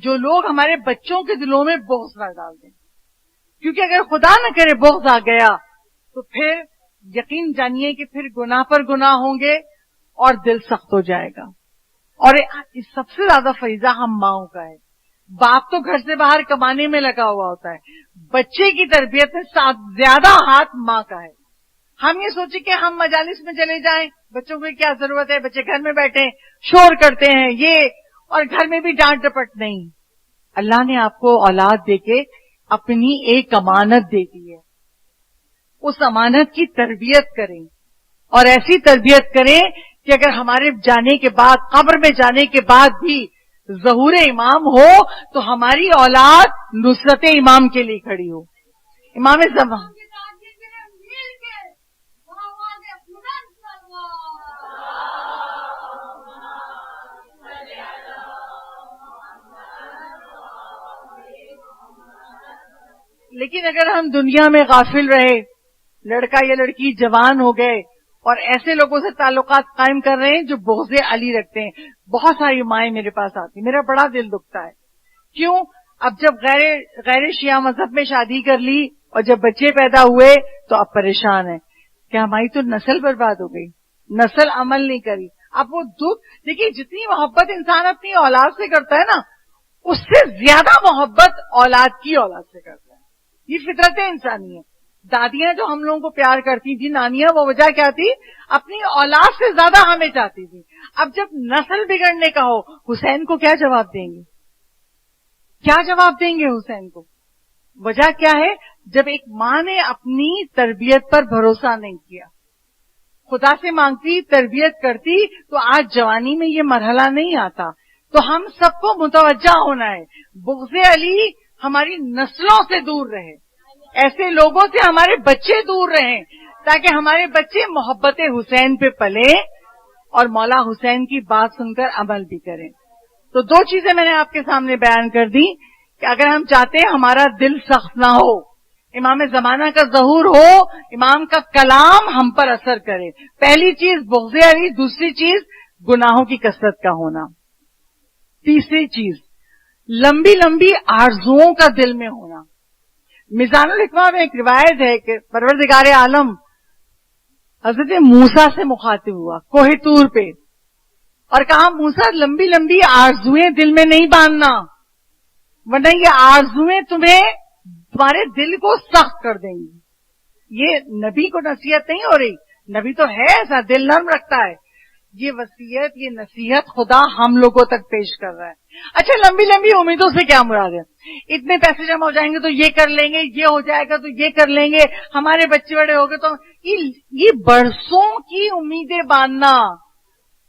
جو لوگ ہمارے بچوں کے دلوں میں بغض نہ ڈال دیں. کیونکہ اگر خدا نہ کرے بغض آ گیا تو پھر یقین جانیے کہ پھر گناہ پر گناہ ہوں گے اور دل سخت ہو جائے گا. اور سب سے زیادہ فریضہ ہم ماؤں کا ہے. باپ تو گھر سے باہر کمانے میں لگا ہوا ہوتا ہے، بچے کی تربیت میں زیادہ ہاتھ ماں کا ہے. ہم یہ سوچیں کہ ہم مجالس میں چلے جائیں، بچوں کو کیا ضرورت ہے، بچے گھر میں بیٹھے شور کرتے ہیں یہ، اور گھر میں بھی ڈانٹ ڈپٹ نہیں. اللہ نے آپ کو اولاد دے کے اپنی ایک امانت دے دی ہے، اس امانت کی تربیت کریں، اور ایسی تربیت کریں کہ اگر ہمارے جانے کے بعد، قبر میں جانے کے بعد بھی ظہور امام ہو تو ہماری اولاد نصرت امام کے لیے کھڑی ہو. امام زمان لیکن اگر ہم دنیا میں غافل رہے، لڑکا یا لڑکی جوان ہو گئے اور ایسے لوگوں سے تعلقات قائم کر رہے ہیں جو بغض علی رکھتے ہیں. بہت ساری مائیں میرے پاس آتی، میرا بڑا دل دکھتا ہے. کیوں؟ اب جب غیر شیعہ مذہب میں شادی کر لی اور جب بچے پیدا ہوئے تو اب پریشان ہے کہ ہماری تو نسل برباد ہو گئی، نسل عمل نہیں کری. اب وہ دکھ دیکھیے، جتنی محبت انسان اپنی اولاد سے کرتا ہے نا، اس سے زیادہ محبت اولاد کی اولاد سے کرتا ہے. یہ فطرت انسانی ہے. دادیاں جو ہم لوگوں کو پیار کرتی تھی، نانیاں، وہ وجہ کیا تھی؟ اپنی اولاد سے زیادہ ہمیں چاہتی تھی. اب جب نسل بگڑنے کا ہو، حسین کو کیا جواب دیں گے؟ کیا جواب دیں گے حسین کو؟ وجہ کیا ہے؟ جب ایک ماں نے اپنی تربیت پر بھروسہ نہیں کیا، خدا سے مانگتی، تربیت کرتی، تو آج جوانی میں یہ مرحلہ نہیں آتا. تو ہم سب کو متوجہ ہونا ہے، بغض علی ہماری نسلوں سے دور رہے، ایسے لوگوں سے ہمارے بچے دور رہیں، تاکہ ہمارے بچے محبت حسین پہ پلے اور مولا حسین کی بات سن کر عمل بھی کریں. تو دو چیزیں میں نے آپ کے سامنے بیان کر دی کہ اگر ہم چاہتے ہیں ہمارا دل سخت نہ ہو، امام زمانہ کا ظہور ہو، امام کا کلام ہم پر اثر کرے، پہلی چیز بغض علی، دوسری چیز گناہوں کی کثرت کا ہونا، تیسری چیز لمبی لمبی آرزوؤں کا دل میں ہونا. میزان الحکمہ میں ایک روایت ہے کہ پروردگار عالم حضرت موسیٰ سے مخاطب ہوا کوہ طور پہ اور کہا، موسیٰ لمبی لمبی آرزوئیں دل میں نہیں باندھنا، ورنہ یہ آرزوئیں تمہارے دل کو سخت کر دیں گی. یہ نبی کو نصیحت نہیں ہو رہی، نبی تو ہے ایسا، دل نرم رکھتا ہے. یہ وصیت، یہ نصیحت خدا ہم لوگوں تک پیش کر رہا ہے. اچھا، لمبی لمبی امیدوں سے کیا مراد ہے؟ اتنے پیسے جمع ہو جائیں گے تو یہ کر لیں گے، یہ ہو جائے گا تو یہ کر لیں گے، ہمارے بچے بڑے ہو گئے تو یہ برسوں کی امیدیں باندھنا،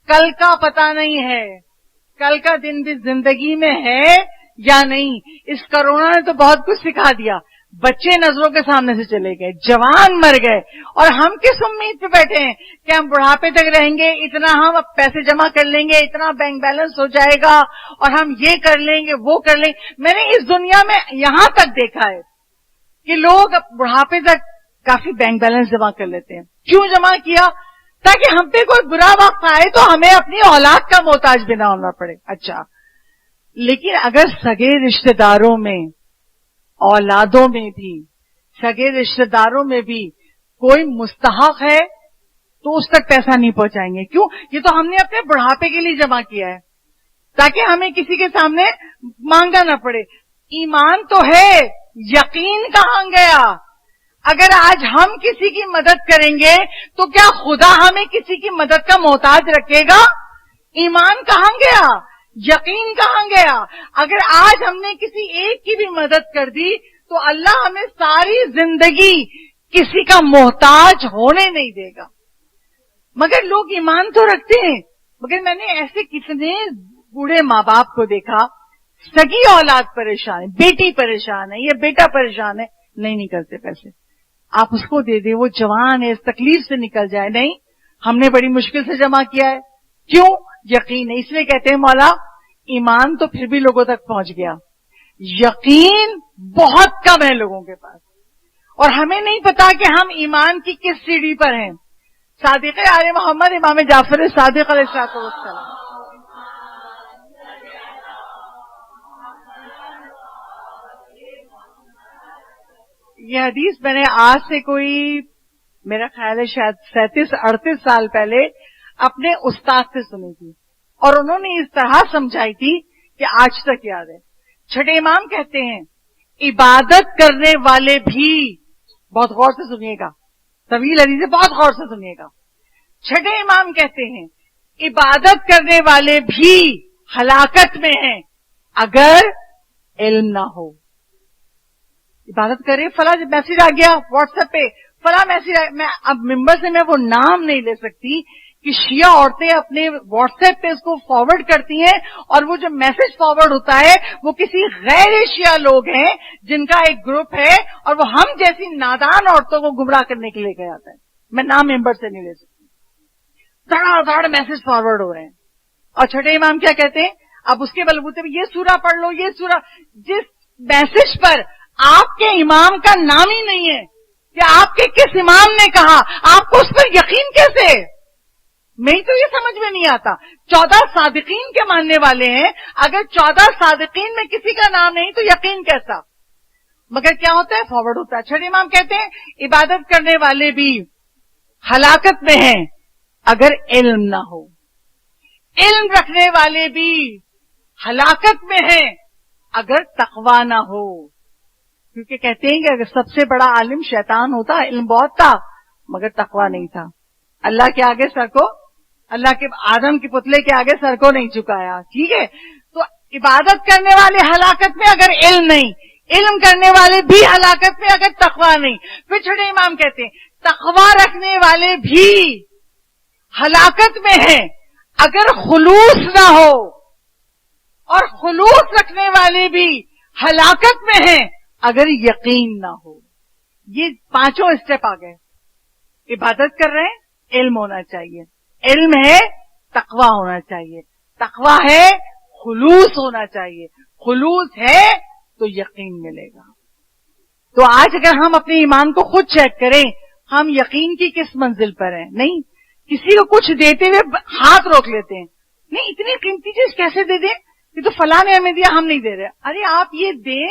کل کا پتہ نہیں ہے، کل کا دن بھی زندگی میں ہے یا نہیں. اس کرونا نے تو بہت کچھ سکھا دیا. بچے نظروں کے سامنے سے چلے گئے، جوان مر گئے، اور ہم کس امید پہ بیٹھے ہیں کہ ہم بڑھاپے تک رہیں گے، اتنا ہم اب پیسے جمع کر لیں گے، اتنا بینک بیلنس ہو جائے گا اور ہم یہ کر لیں گے وہ کر لیں گے۔ میں نے اس دنیا میں یہاں تک دیکھا ہے کہ لوگ اب بڑھاپے تک کافی بینک بیلنس جمع کر لیتے ہیں۔ کیوں جمع کیا؟ تاکہ ہم پہ کوئی برا وقت آئے تو ہمیں اپنی اولاد کا محتاج بھی نہ ہونا پڑے۔ اچھا، لیکن اگر سگے رشتہ داروں میں، اولادوں میں بھی، سگے رشتہ داروں میں بھی کوئی مستحق ہے تو اس تک پیسہ نہیں پہنچائیں گے۔ کیوں؟ یہ تو ہم نے اپنے بڑھاپے کے لیے جمع کیا ہے تاکہ ہمیں کسی کے سامنے مانگنا نہ پڑے۔ ایمان تو ہے، یقین کہاں گیا؟ اگر آج ہم کسی کی مدد کریں گے تو کیا خدا ہمیں کسی کی مدد کا محتاج رکھے گا؟ ایمان کہاں گیا؟ یقین کہاں گیا؟ اگر آج ہم نے کسی ایک کی بھی مدد کر دی تو اللہ ہمیں ساری زندگی کسی کا محتاج ہونے نہیں دے گا۔ مگر لوگ ایمان تو رکھتے ہیں، مگر میں نے ایسے کتنے بوڑھے ماں باپ کو دیکھا، سگی اولاد پریشان ہے، بیٹی پریشان ہے، یہ بیٹا پریشان ہے، نہیں کرتے پیسے۔ آپ اس کو دے دیں، وہ جوان ہے، اس تکلیف سے نکل جائے، نہیں، ہم نے بڑی مشکل سے جمع کیا ہے۔ کیوں؟ یقین ہے۔ اس لیے کہتے ہیں مولا ایمان تو پھر بھی لوگوں تک پہنچ گیا، یقین بہت کم ہے لوگوں کے پاس، اور ہمیں نہیں پتا کہ ہم ایمان کی کس سیڑھی پر ہیں۔ صادق آل محمد امام جعفر صادق علیہ السلام، یہ حدیث میں نے آج سے کوئی میرا خیال ہے شاید 37-38 سال پہلے اپنے استاد سے سنی تھی، اور انہوں نے اس طرح سمجھائی تھی کہ آج تک یاد ہے۔ چھٹے امام کہتے ہیں عبادت کرنے والے بھی، بہت غور سے سنیے گا، طویل حدیث ہے، بہت غور سے سنیے گا۔ چھٹے امام کہتے ہیں عبادت کرنے والے بھی ہلاکت میں ہیں اگر علم نہ ہو۔ عبادت کرے، فلاں میسج آ گیا واٹس ایپ پہ، فلاں میسج آ، میں اب ممبر سے میں وہ نام نہیں لے سکتی کہ شیعہ عورتیں اپنے واٹس ایپ پہ اس کو فارورڈ کرتی ہیں، اور وہ جو میسج فارورڈ ہوتا ہے وہ کسی غیر شیعہ لوگ ہیں جن کا ایک گروپ ہے، اور وہ ہم جیسی نادان عورتوں کو گمراہ کرنے کے لیے گیا آتا ہے۔ میں نام ممبر سے نہیں لے سکتی، دھڑا دھڑ میسج فارورڈ ہو رہے ہیں۔ اور چھٹے امام کیا کہتے ہیں؟ اب اس کے بلبوتے پہ یہ سورہ پڑھ لو، یہ سورہ، جس میسج پر آپ کے امام کا نام ہی نہیں ہے کہ آپ کے کس امام نے کہا، آپ کو اس پر یقین کیسے؟ میں تو یہ سمجھ میں نہیں آتا۔ 14 صادقین کے ماننے والے ہیں، اگر 14 صادقین میں کسی کا نام نہیں تو یقین کیسا؟ مگر کیا ہوتا ہے؟ فارورڈ ہوتا ہے۔ چھٹے امام کہتے ہیں عبادت کرنے والے بھی ہلاکت میں ہیں اگر علم نہ ہو، علم رکھنے والے بھی ہلاکت میں ہیں اگر تقویٰ نہ ہو، کیونکہ کہتے ہیں کہ اگر سب سے بڑا عالم شیطان ہوتا، علم بہت تھا مگر تقویٰ نہیں تھا، اللہ کے آگے سر کو، اللہ کے آدم کے پتلے کے آگے سر کو نہیں جھکایا۔ ٹھیک ہے، تو عبادت کرنے والے ہلاکت میں اگر علم نہیں، علم کرنے والے بھی ہلاکت میں اگر تقویٰ نہیں۔ پھر چھوٹے امام کہتے ہیں تقویٰ رکھنے والے بھی ہلاکت میں ہیں اگر خلوص نہ ہو، اور خلوص رکھنے والے بھی ہلاکت میں ہیں اگر یقین نہ ہو۔ یہ پانچوں اسٹیپ آ گئے۔ عبادت کر رہے ہیں، علم ہونا چاہیے، علم ہے تقویٰ ہونا چاہیے، تقویٰ ہے خلوص ہونا چاہیے، خلوص ہے تو یقین ملے گا۔ تو آج اگر ہم اپنے ایمان کو خود چیک کریں، ہم یقین کی کس منزل پر ہیں؟ نہیں، کسی کو کچھ دیتے ہوئے ہاتھ روک لیتے ہیں، نہیں اتنی قیمتی چیز کیسے دے دیں، یہ تو فلاں نے ہمیں دیا، ہم نہیں دے رہے۔ ارے آپ یہ دیں،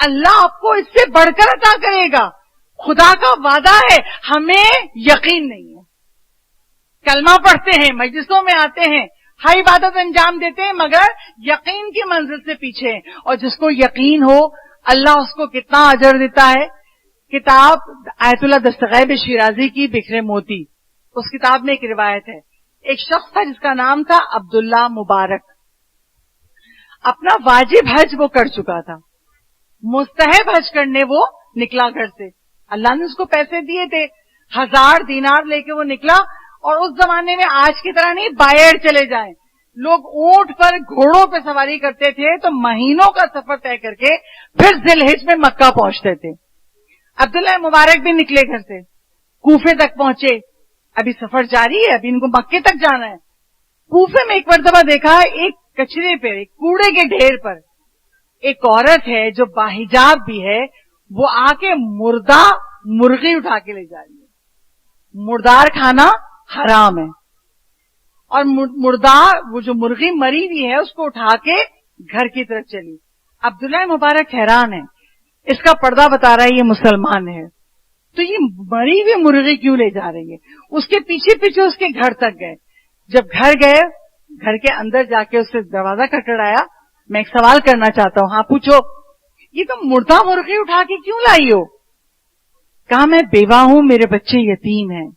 اللہ آپ کو اس سے بڑھ کر عطا کرے گا، خدا کا وعدہ ہے۔ ہمیں یقین نہیں ہے، کلمہ پڑھتے ہیں، مجلسوں میں آتے ہیں، ہر عبادت انجام دیتے ہیں، مگر یقین کی منزل سے پیچھے ہیں۔ اور جس کو یقین ہو اللہ اس کو کتنا اجر دیتا ہے۔ کتاب آیت اللہ دستغیب شیرازی کی بکھرے موتی، اس کتاب میں ایک روایت ہے، ایک شخص تھا جس کا نام تھا عبداللہ مبارک، اپنا واجب حج وہ کر چکا تھا، مستحب حج کرنے وہ نکلا گھر سے، اللہ نے اس کو پیسے دیے تھے، 1000 دینار لے کے وہ نکلا، اور اس زمانے میں آج کی طرح نہیں باہر چلے جائیں، لوگ اونٹ پر گھوڑوں پہ سواری کرتے تھے، تو مہینوں کا سفر طے کر کے پھر ذی الحج میں مکہ پہنچتے تھے. عبداللہ مبارک بھی نکلے گھر سے, کوفے تک پہنچے. ابھی سفر جاری ہے, ابھی ان کو مکے تک جانا ہے. کوفے میں ایک مرتبہ دیکھا ایک کچرے پر, ایک کوڑے کے ڈھیر پر ایک عورت ہے جو باحجاب بھی ہے, وہ آ کے مردہ مرغی اٹھا کے لے جا رہی ہے. مردار کھانا حرام ہے, اور مردار وہ جو مرغی مری ہوئی ہے اس کو اٹھا کے گھر کی طرف چلی. عبداللہ مبارک حیران ہے, اس کا پردہ بتا رہا ہے یہ مسلمان ہے, تو یہ مری ہوئی مرغی کیوں لے جا رہی ہے. اس کے پیچھے پیچھے اس کے گھر تک گئے. جب گھر گئے, گھر کے اندر جا کے اس سے دروازہ کھٹکھٹایا. میں ایک سوال کرنا چاہتا ہوں, ہاں پوچھو, یہ تم مردہ مرغی اٹھا کے کیوں لائی ہو؟ کہا میں بیوہ ہوں, میرے بچے یتیم ہیں,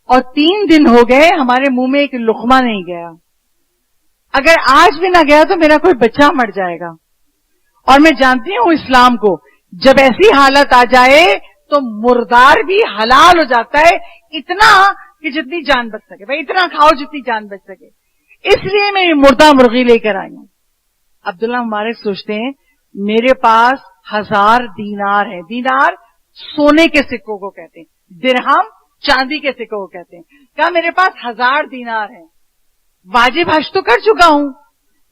اور 3 دن ہو گئے ہمارے منہ میں ایک لقمہ نہیں گیا. اگر آج بھی نہ گیا تو میرا کوئی بچہ مر جائے گا. اور میں جانتی ہوں اسلام کو, جب ایسی حالت آ جائے تو مردار بھی حلال ہو جاتا ہے, اتنا کہ جتنی جان بچ سکے. بھائی اتنا کھاؤ جتنی جان بچ سکے. اس لیے میں یہ مردہ مرغی لے کر آئی ہوں. عبداللہ مبارک سوچتے ہیں میرے پاس 1000 دینار ہے. دینار سونے کے سکوں کو کہتے ہیں, درہم چاندی کے سکوں کو کہتے ہیں. کہا میرے پاس 1000 دینار ہے, واجب حج تو کر چکا ہوں,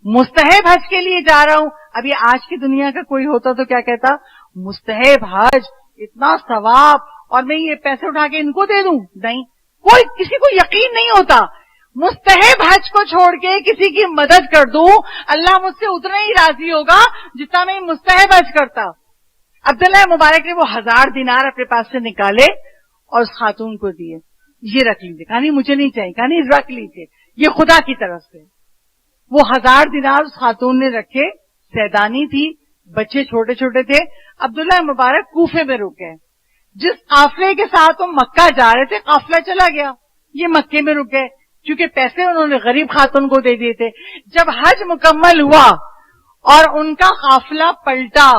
مستحب حج کے لیے جا رہا ہوں. ابھی آج کی دنیا کا کوئی ہوتا تو کیا کہتا, مستحب حج, اتنا ثواب, اور میں یہ پیسے اٹھا کے ان کو دے دوں. نہیں, کوئی کسی کو یقین نہیں ہوتا. مستحب حج کو چھوڑ کے کسی کی مدد کر دوں, اللہ مجھ سے اتنا ہی راضی ہوگا جتنا میں مستحب حج کرتا. عبداللہ مبارک نے وہ 1000 دینار اپنے پاس سے نکالے اور اس خاتون کو دیے. یہ رکھ لیجیے. کہا نہیں مجھے نہیں چاہیے. کہا نہیں رکھ لیجیے, یہ خدا کی طرف سے. وہ 1000 دینار اس خاتون نے رکھے. سیدانی تھی, بچے چھوٹے چھوٹے تھے. عبداللہ مبارک کوفے میں رکے. جس قافلے کے ساتھ وہ مکہ جا رہے تھے قافلہ چلا گیا, یہ مکے میں رک گئے کیونکہ پیسے انہوں نے غریب خاتون کو دے دیے تھے. جب حج مکمل ہوا اور ان کا قافلہ پلٹا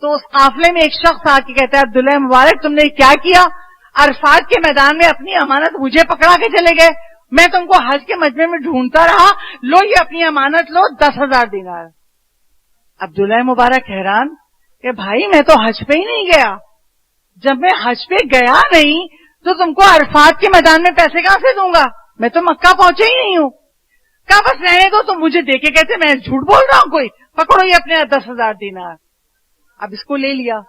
تو اس قافلے میں ایک شخص آ کے کہتا ہے عبداللہ مبارک تم نے کیا کیا؟ عرفات کے میدان میں اپنی امانت مجھے پکڑا کے چلے گئے, میں تم کو حج کے مجمع میں ڈھونڈتا رہا, لو یہ اپنی امانت لو, 10,000 دینار. عبداللہ مبارک حیران کہ بھائی میں تو حج پہ ہی نہیں گیا. جب میں حج پہ گیا نہیں تو تم کو عرفات کے میدان میں پیسے کہاں سے دوں گا, میں تو مکہ پہنچے ہی نہیں ہوں. کہا بس رہنے دو, تم مجھے دے کے کہتے میں جھوٹ بول رہا ہوں, کوئی پکڑو یہ اپنے 10,000 دینار. اب اس کو لے لیا.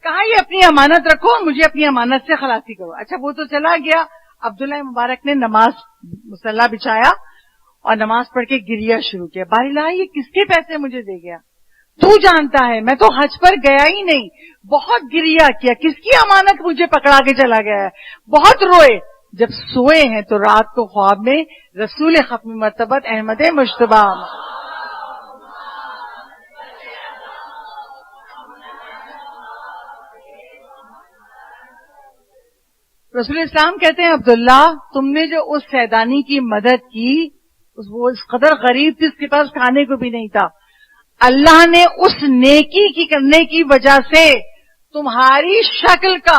کہا یہ اپنی امانت رکھو اور مجھے اپنی امانت سے خلاصی کرو. اچھا وہ تو چلا گیا. عبداللہ مبارک نے نماز مصلی بچھایا اور نماز پڑھ کے گریا شروع کیا. باری اللہ یہ کس کے پیسے مجھے دے گیا, تو جانتا ہے میں تو حج پر گیا ہی نہیں. بہت گریا کیا, کس کی امانت مجھے پکڑا کے چلا گیا ہے. بہت روئے. جب سوئے ہیں تو رات کو خواب میں رسول ختم مرتبت احمد مجتبی رسول اسلام کہتے ہیں عبداللہ تم نے جو اس سیدانی کی مدد کی, وہ اس قدر غریب تھی اس کے پاس کھانے کو بھی نہیں تھا, اللہ نے اس نیکی کی کرنے کی وجہ سے تمہاری شکل کا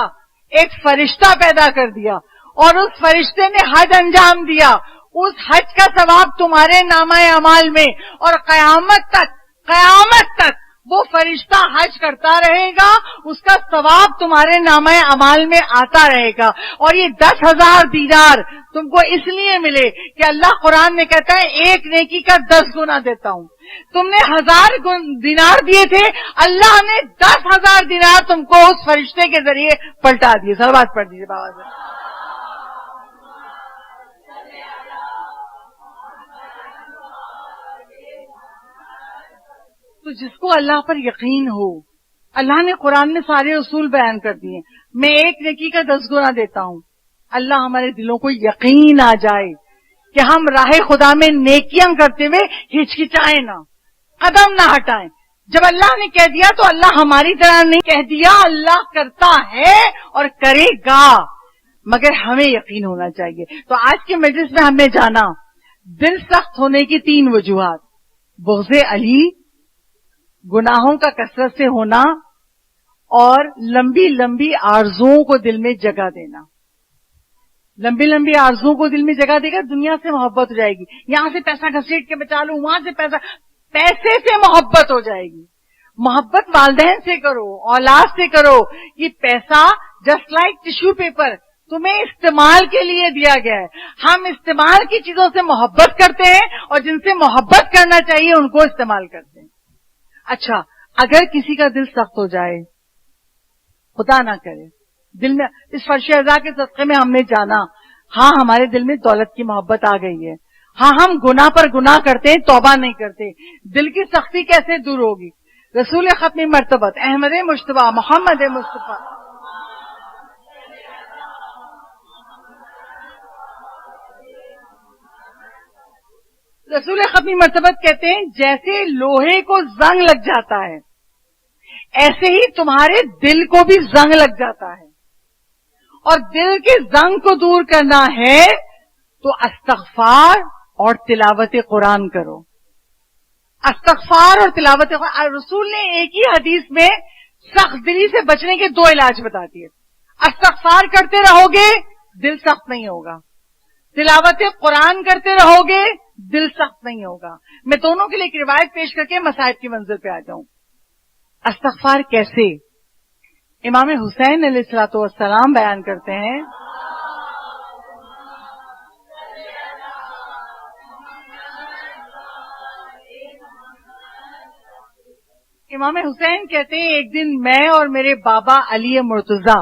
ایک فرشتہ پیدا کر دیا اور اس فرشتے نے حج انجام دیا. اس حج کا ثواب تمہارے نامہ اعمال میں, اور قیامت تک وہ فرشتہ حج کرتا رہے گا, اس کا ثواب تمہارے نامہ اعمال میں آتا رہے گا. اور یہ 10,000 دینار تم کو اس لیے ملے کہ اللہ قرآن میں کہتا ہے ایک نیکی کا 10 گنا دیتا ہوں. تم نے 1000 دینار دیے تھے, اللہ نے 10,000 دینار تم کو اس فرشتے کے ذریعے پلٹا دیے. صلوات پڑھ دیجیے بابا سے. تو جس کو اللہ پر یقین ہو, اللہ نے قرآن میں سارے اصول بیان کر دیے. میں ایک نیکی کا 10 گنا دیتا ہوں. اللہ ہمارے دلوں کو یقین آ جائے کہ ہم راہ خدا میں نیکیاں کرتے ہوئے ہچکچائیں نہ, قدم نہ ہٹائیں. جب اللہ نے کہہ دیا تو اللہ ہماری طرح نہیں کہہ دیا, اللہ کرتا ہے اور کرے گا, مگر ہمیں یقین ہونا چاہیے. تو آج کے مجلس میں ہم نے جانا دل سخت ہونے کی 3 وجوہات: بغض علی, گناہوں کا کثرت سے ہونا, اور لمبی لمبی آرزوؤں کو دل میں جگہ دینا. لمبی لمبی آرزوؤں کو دل میں جگہ دے گا، دنیا سے محبت ہو جائے گی. یہاں سے پیسہ گھسیٹ کے بچا لوں، وہاں سے پیسے سے محبت ہو جائے گی. محبت والدین سے کرو، اولاد سے کرو. یہ پیسہ جسٹ لائک ٹشو پیپر تمہیں استعمال کے لیے دیا گیا ہے. ہم استعمال کی چیزوں سے محبت کرتے ہیں اور جن سے محبت کرنا چاہیے ان کو استعمال کرتے ہیں. اچھا، اگر کسی کا دل سخت ہو جائے، خدا نہ کرے، دل میں اس فرش اعضاء کے صدقے میں ہم نے جانا، ہاں ہمارے دل میں دولت کی محبت آ گئی ہے، ہاں ہم گناہ پر گناہ کرتے ہیں، توبہ نہیں کرتے، دل کی سختی کیسے دور ہوگی؟ رسول ختم مرتبت احمد مجتبی محمد مصطفیٰ رسول ختم مرتبت کہتے ہیں جیسے لوہے کو زنگ لگ جاتا ہے ایسے ہی تمہارے دل کو بھی زنگ لگ جاتا ہے، اور دل کے زنگ کو دور کرنا ہے تو استغفار اور تلاوت قرآن کرو. استغفار اور تلاوت قرآن، رسول نے ایک ہی حدیث میں سخت دلی سے بچنے کے 2 علاج بتا دیے. استغفار کرتے رہو گے دل سخت نہیں ہوگا، تلاوت قرآن کرتے رہو گے دل سخت نہیں ہوگا. میں دونوں کے لیے ایک روایت پیش کر کے مصائب کی منزل پہ آ جاؤں. استغفار کیسے؟ امام حسین علیہ الصلوۃ والسلام بیان کرتے ہیں، امام حسین کہتے ہیں ایک دن میں اور میرے بابا علی مرتضی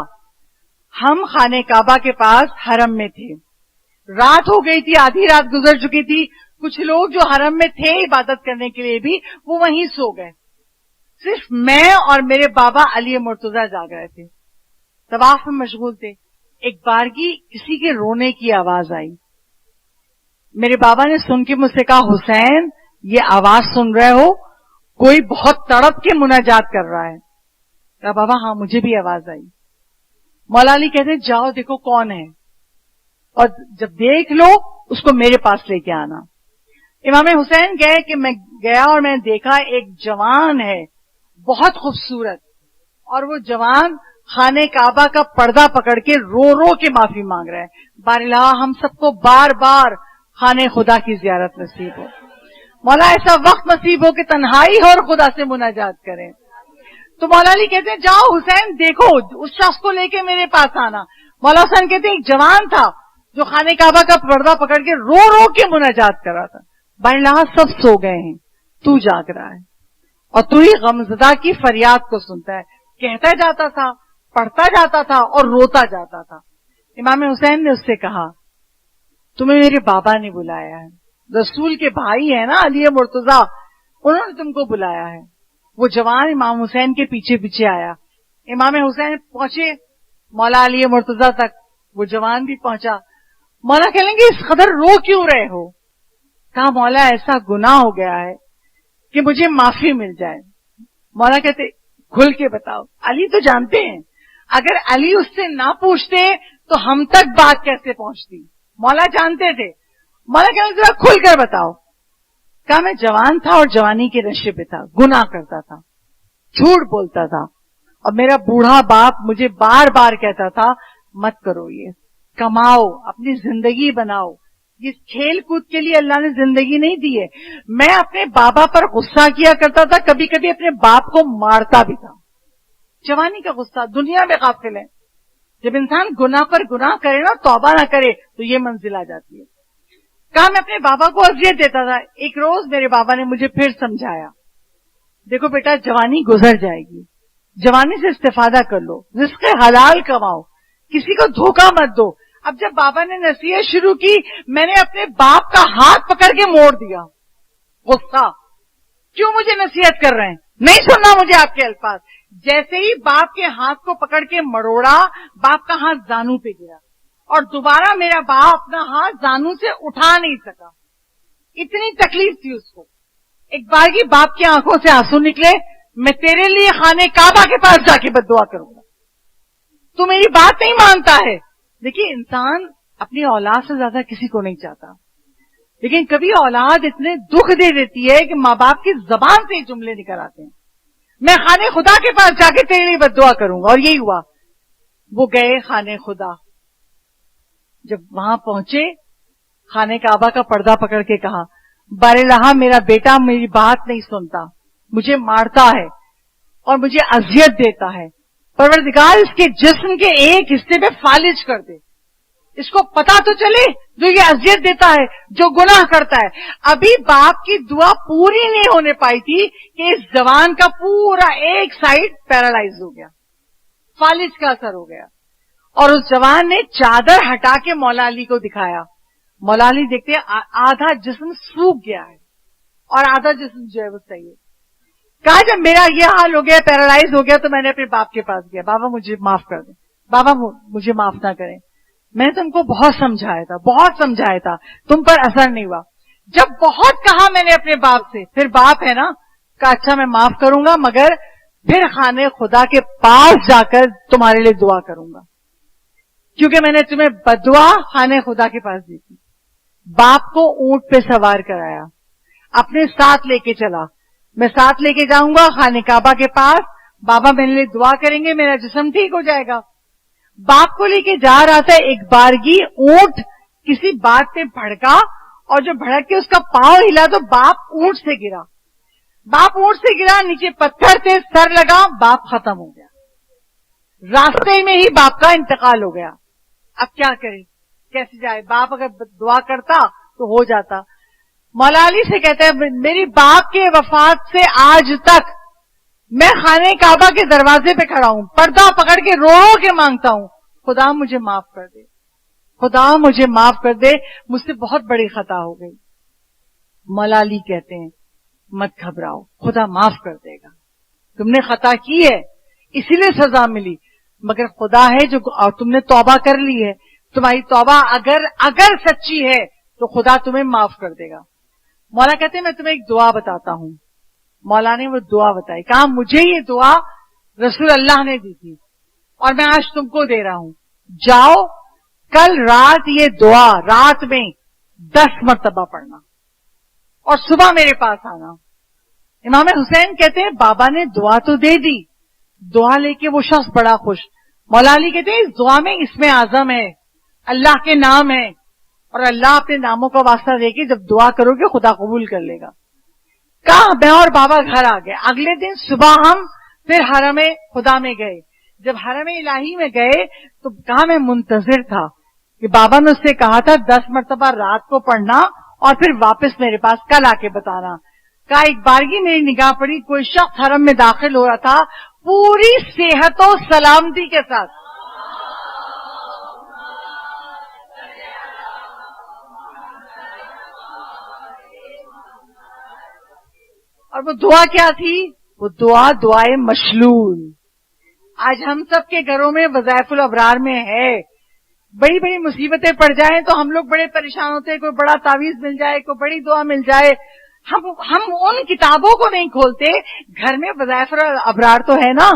ہم خانہ کعبہ کے پاس حرم میں تھے. رات ہو گئی تھی، آدھی رات گزر چکی تھی. کچھ لوگ جو حرم میں تھے عبادت کرنے کے لیے بھی وہ وہیں سو گئے. صرف میں اور میرے بابا علی مرتضی جاگ رہے تھے، طواف میں مشغول تھے. ایک بارگی کسی کے رونے کی آواز آئی. میرے بابا نے سن کے مجھ سے کہا، حسین یہ آواز سن رہے ہو؟ کوئی بہت تڑپ کے مناجات کر رہا ہے. کہا بابا ہاں مجھے بھی آواز آئی. مولا علی کہتے جاؤ دیکھو کون ہے، اور جب دیکھ لو اس کو میرے پاس لے کے آنا. امام حسین گئے کہ میں گیا اور میں نے دیکھا ایک جوان ہے بہت خوبصورت، اور وہ جوان خانہ کعبہ کا پردہ پکڑ کے رو رو کے معافی مانگ رہا ہے. بار الہ ہم سب کو بار بار خانہ خدا کی زیارت نصیب ہو. مولا ایسا وقت نصیب ہو کہ تنہائی ہو اور خدا سے مناجات کریں. تو مولا علی کہتے ہیں جاؤ حسین دیکھو اس شخص کو لے کے میرے پاس آنا. مولا حسین کہتے ہیں ایک جوان تھا جو خانہ کعبہ کا پردہ پکڑ کے رو رو کے مناجات کر رہا تھا. بار الہ سب سو گئے ہیں، تو جاگ رہا ہے اور تو ہی غمزدہ کی فریاد کو سنتا ہے. کہتا جاتا تھا، پڑھتا جاتا تھا اور روتا جاتا تھا. امام حسین نے اس سے کہا تمہیں میرے بابا نے بلایا ہے، رسول کے بھائی ہے نا علی مرتضی، انہوں نے تم کو بلایا ہے. وہ جوان امام حسین کے پیچھے پیچھے آیا. امام حسین پہنچے مولا علی مرتضی تک، وہ جوان بھی پہنچا. مولا کہیں گے اس قدر رو کیوں رہے ہو؟ کہا مولا ایسا گناہ ہو گیا ہے کہ مجھے معافی مل جائے. مولا کہتے کھل کے بتاؤ. علی تو جانتے ہیں اگر علی اس سے نہ پوچھتے تو ہم تک بات کیسے پہنچتی. مولا جانتے تھے. مولا کہنے ذرا کھل کر بتاؤ. کہا میں جوان تھا اور جوانی کے نشے پہ تھا، گناہ کرتا تھا، جھوٹ بولتا تھا، اور میرا بوڑھا باپ مجھے بار بار کہتا تھا مت کرو، یہ کماؤ، اپنی زندگی بناؤ. یہ کھیل کود کے لیے اللہ نے زندگی نہیں دی ہے. میں اپنے بابا پر غصہ کیا کرتا تھا، کبھی کبھی اپنے باپ کو مارتا بھی تھا. جوانی کا غصہ، دنیا میں غافل ہے. جب انسان گناہ پر گناہ کرے نا، توبہ نہ کرے تو یہ منزل آ جاتی ہے. کہا میں اپنے بابا کو اذیت دیتا تھا. ایک روز میرے بابا نے مجھے پھر سمجھایا، دیکھو بیٹا جوانی گزر جائے گی، جوانی سے استفادہ کر لو، رزق حلال کماؤ، کسی کو دھوکہ مت دو. اب جب بابا نے نصیحت شروع کی میں نے اپنے باپ کا ہاتھ پکڑ کے موڑ دیا. غصہ، کیوں مجھے نصیحت کر رہے ہیں؟ نہیں سننا مجھے آپ کے الفاظ. جیسے ہی باپ کے ہاتھ کو پکڑ کے مروڑا، باپ کا ہاتھ زانو پہ گرا اور دوبارہ میرا باپ اپنا ہاتھ زانو سے اٹھا نہیں سکا. اتنی تکلیف تھی اس کو. ایک بار کی باپ کی آنکھوں سے آنسو نکلے، میں تیرے لیے خانہ کعبہ کے پاس جا کے بد دعا کروں گا، تو میری بات نہیں مانتا ہے. دیکھیے انسان اپنی اولاد سے زیادہ کسی کو نہیں چاہتا، لیکن کبھی اولاد اتنے دکھ دے دیتی ہے کہ ماں باپ کی زبان سے ہی جملے نکل آتے ہیں، میں خانہ خدا کے پاس جا کے تیرے لیے بد دعا کروں گا. اور یہی ہوا. وہ گئے خانہ خدا. جب وہاں پہنچے خانہ کعبہ کا پردہ پکڑ کے کہا باراللہ میرا بیٹا میری بات نہیں سنتا، مجھے مارتا ہے اور مجھے اذیت دیتا ہے، پروردگار اس کے جسم کے ایک حصے پہ فالج کر دے، اس کو پتا تو چلے جو یہ اذیت دیتا ہے، جو گناہ کرتا ہے۔ ابھی باپ کی دعا پوری نہیں ہونے پائی تھی کہ اس جوان کا پورا ایک سائڈ پیرالائز ہو گیا، فالج کا اثر ہو گیا، اور اس جوان نے چادر ہٹا کے مولا علی کو دکھایا۔ مولا علی دیکھتے آدھا جسم سوکھ گیا ہے اور آدھا جسم جو ہے وہ صحیح ہے۔ کہا جب میرا یہ حال ہو گیا، پیرالائز ہو گیا، تو میں نے اپنے باپ کے پاس گیا، بابا مجھے معاف کر دیں، بابا مجھے معاف نہ کریں، میں تم کو بہت سمجھایا تھا، تم پر اثر نہیں ہوا۔ جب بہت کہا میں نے اپنے باپ سے، پھر باپ ہے نا، کہا اچھا میں معاف کروں گا، مگر پھر خانے خدا کے پاس جا کر تمہارے لیے دعا کروں گا، کیونکہ میں نے تمہیں بددعا خانے خدا کے پاس دی تھی۔ باپ کو اونٹ پہ سوار کرایا، اپنے ساتھ لے کے چلا، میں ساتھ لے کے جاؤں گا خانہ کعبہ کے پاس، بابا میرے لیے دعا کریں گے، میرا جسم ٹھیک ہو جائے گا۔ باپ کو لے کے جا رہا تھا، ایک بارگی اونٹ کسی بات پہ بھڑکا، اور جو بھڑک کے اس کا پاؤں ہلا تو باپ اونٹ سے گرا، نیچے پتھر تھے، سر لگا، باپ ختم ہو گیا، راستے میں ہی باپ کا انتقال ہو گیا۔ اب کیا کرے، کیسے جائے؟ باپ اگر دعا کرتا تو ہو جاتا۔ مولا علی سے کہتا ہے میری باپ کے وفات سے آج تک میں خانہ کعبہ کے دروازے پہ کھڑا ہوں، پردہ پکڑ کے رو رو کے مانگتا ہوں خدا مجھے معاف کر دے، خدا مجھے معاف کر دے، مجھ سے بہت بڑی خطا ہو گئی۔ مولا علی کہتے ہیں مت گھبراؤ، خدا معاف کر دے گا، تم نے خطا کی ہے اسی لیے سزا ملی، مگر خدا ہے جو، اور تم نے توبہ کر لی ہے، تمہاری توبہ اگر سچی ہے تو خدا تمہیں معاف کر دے گا۔ مولا کہتے ہیں میں تمہیں ایک دعا بتاتا ہوں۔ مولا نے وہ دعا بتائی، کہا مجھے یہ دعا رسول اللہ نے دی تھی اور میں آج تم کو دے رہا ہوں، جاؤ کل رات یہ دعا رات میں 10 مرتبہ پڑھنا اور صبح میرے پاس آنا۔ امام حسین کہتے ہیں بابا نے دعا تو دے دی، دعا لے کے وہ شخص بڑا خوش۔ مولا علی کہتے ہیں اس دعا میں اسم اعظم ہے، اللہ کے نام ہے، اور اللہ اپنے ناموں کا واسطہ دے کے جب دعا کرو گے خدا قبول کر لے گا۔ کہا میں اور بابا گھر آ گئے۔ اگلے دن صبح ہم پھر حرم خدا میں گئے۔ جب حرم الہی میں گئے تو کہا میں منتظر تھا کہ بابا نے اس سے کہا تھا 10 مرتبہ رات کو پڑھنا اور پھر واپس میرے پاس کل آ کے بتانا۔ کہا ایک بارگی میری نگاہ پڑی، کوئی شخص حرم میں داخل ہو رہا تھا پوری صحت و سلامتی کے ساتھ، اور وہ دعا کیا تھی؟ وہ دعائے مشلول۔ آج ہم سب کے گھروں میں وظائف الابرار میں ہے، بڑی بڑی مصیبتیں پڑ جائیں تو ہم لوگ بڑے پریشان ہوتے ہیں، کوئی بڑا تعویذ مل جائے، کوئی بڑی دعا مل جائے، ہم ان کتابوں کو نہیں کھولتے۔ گھر میں وظائف الابرار تو ہے نا،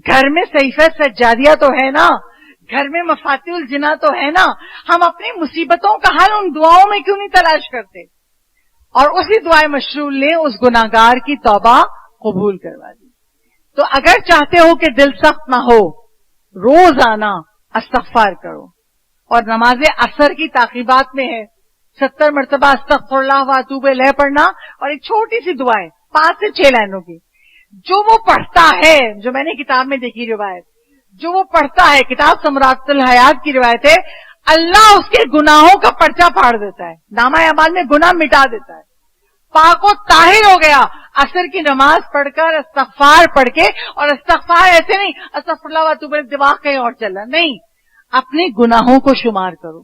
گھر میں صحیفہ سجادیہ تو ہے نا، گھر میں مفاتیح الجنہ تو ہے نا، ہم اپنی مصیبتوں کا حل ان دعاؤں میں کیوں نہیں تلاش کرتے؟ اور اسی دعائے مشلول نے اس گناہگار کی توبہ قبول کروا دی۔ تو اگر چاہتے ہو کہ دل سخت نہ ہو، روزانہ استغفار کرو، اور نماز عصر کی تعقیبات میں ہے 70 مرتبہ استغفر اللہ و اتوب الیہ پڑھنا، اور ایک چھوٹی سی دعا ہے 5 سے 6 لائنوں کی، جو وہ پڑھتا ہے، جو میں نے کتاب میں دیکھی روایت، جو وہ پڑھتا ہے، کتاب سمرات الحیات کی روایت ہے، اللہ اس کے گناہوں کا پرچہ پھاڑ دیتا ہے، نامہ اعمال میں گناہ مٹا دیتا ہے، پاک و طاہر ہو گیا۔ عصر کی نماز پڑھ کر استغفار پڑھ کے، اور استغفار ایسے نہیں استغفر اللہ و اتوب الیہ دماغ کہیں اور چل رہا، نہیں، اپنے گناہوں کو شمار کرو،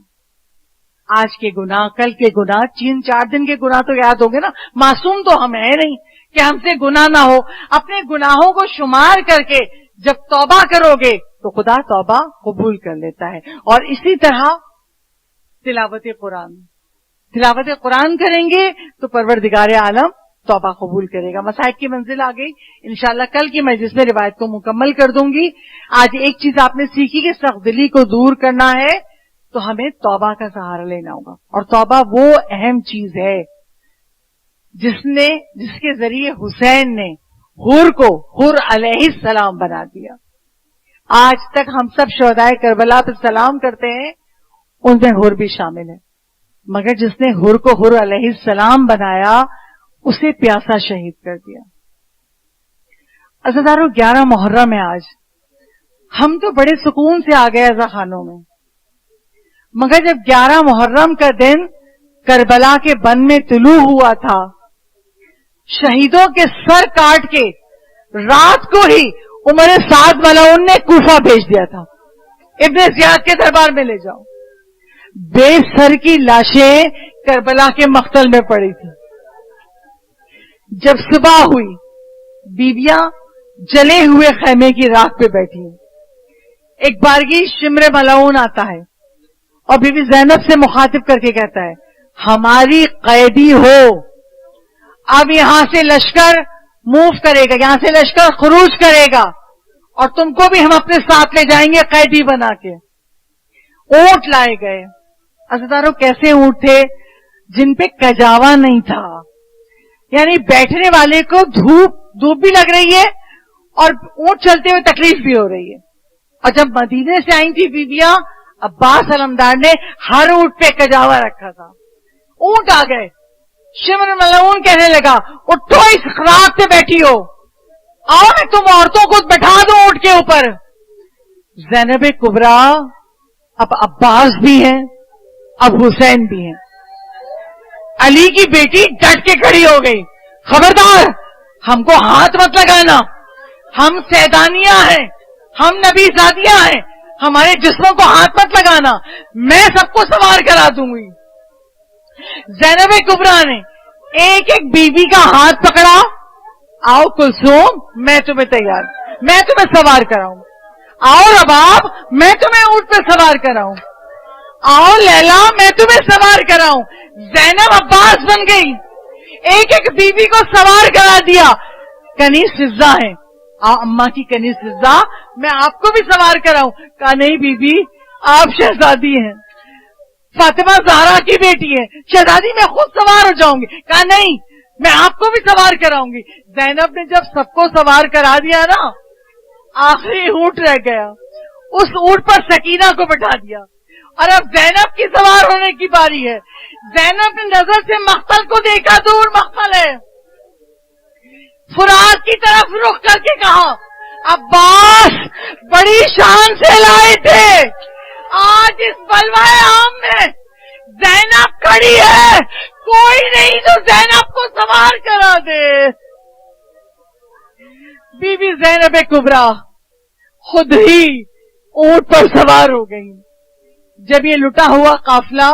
آج کے گناہ، کل کے گناہ، 3-4 دن کے گناہ تو یاد ہوں گے نا، معصوم تو ہم ہیں نہیں کہ ہم سے گناہ نہ ہو۔ اپنے گناہوں کو شمار کر کے جب توبہ کرو گے تو خدا توبہ قبول کر لیتا ہے۔ اور اسی طرح تلاوت قرآن کریں گے تو پروردگار عالم توبہ قبول کرے گا۔ مصائب کی منزل آ گئی، انشاءاللہ کل کی مجلس میں روایت کو مکمل کر دوں گی۔ آج ایک چیز آپ نے سیکھی کہ سخت دلی کو دور کرنا ہے تو ہمیں توبہ کا سہارا لینا ہوگا، اور توبہ وہ اہم چیز ہے جس کے ذریعے حسین نے حور کو حور علیہ السلام بنا دیا۔ آج تک ہم سب شہدائے کربلا پہ سلام کرتے ہیں، ان میں حر بھی شامل ہے، مگر جس نے حر کو حر علیہ السلام بنایا اسے پیاسا شہید کر دیا۔ عزیزارو 11 محرم ہے آج، ہم تو بڑے سکون سے آ گئے عزا خانوں میں، مگر جب 11 محرم کا دن کربلا کے بن میں طلوع ہوا تھا، شہیدوں کے سر کاٹ کے رات کو ہی عمر سعد ملعون نے کوفہ بھیج دیا تھا، ابن زیاد کے دربار میں لے جاؤ۔ بے سر کی لاشیں کربلا کے مقتل میں پڑی تھی۔ جب صبح ہوئی، بیویاں جلے ہوئے خیمے کی راکھ پہ بیٹھی ہیں۔ ایک بارگی شمر ملعون آتا ہے اور بی بی زینب سے مخاطب کر کے کہتا ہے، ہماری قیدی ہو، اب یہاں سے لشکر موو کرے گا، یہاں سے لشکر خروج کرے گا اور تم کو بھی ہم اپنے ساتھ لے جائیں گے قیدی بنا کے۔ اونٹ لائے گئے۔ عزیزارو کیسے اونٹ تھے؟ جن پہ کجاوا نہیں تھا، یعنی بیٹھنے والے کو دھوپ بھی لگ رہی ہے اور اونٹ چلتے ہوئے تکلیف بھی ہو رہی ہے۔ اور جب مدینے سے آئی تھی بیویاں، عباس علمدار نے ہر اونٹ پہ کجاوا رکھا تھا۔ اونٹ آ گئے، شمر ملعون کہنے لگا، اٹھو اس راکھ پہ بیٹھی ہو، آؤ میں تم عورتوں کو بٹھا دوں اونٹ کے اوپر۔ زینب کبریٰ اب عباس بھی ہیں، اب حسین بھی ہیں۔ علی کی بیٹی ڈٹ کے کھڑی ہو گئی، خبردار ہم کو ہاتھ مت لگانا، ہم سیدانیاں ہیں، ہم نبی زادیاں ہیں، ہمارے جسموں کو ہاتھ مت لگانا، میں سب کو سوار کرا دوں گی۔ زینب کبریٰ نے ایک ایک بیوی کا ہاتھ پکڑا، آؤ کلثوم میں تمہیں تیار، میں تمہیں سوار کراؤں، آؤ رباب میں تمہیں اونٹ پہ سوار کراؤں، آؤ لیلا میں تمہیں سوار کراؤں۔ زینب عباس بن گئی، ایک ایک بیوی کو سوار کرا دیا۔ کنیز فضہ ہے، اماں کی کنیز فضہ میں آپ کو بھی سوار کراؤں؟ کہا نہیں بی بی آپ شہزادی ہیں۔ فاطمہ زہرا کی بیٹی ہے، شہزادی میں خود سوار ہو جاؤں گی۔ کہا نہیں میں آپ کو بھی سوار کراؤں گی۔ زینب نے جب سب کو سوار کرا دیا نا، آخری اونٹ رہ گیا، اس اونٹ پر سکینہ کو بٹھا دیا اور اب زینب کی سوار ہونے کی باری ہے۔ زینب نے نظر سے مقتل کو دیکھا، دور مقتل ہے، فرات کی طرف رخ کر کے کہا، عباس بڑی شان سے لائے تھے، آج اس بلوائے عام میں زینب کھڑی ہے، کوئی نہیں جو زینب کو سوار کرا دے۔ بی بی زینب کبریٰ خود ہی اونٹ پر سوار ہو گئی۔ جب یہ لٹا ہوا قافلہ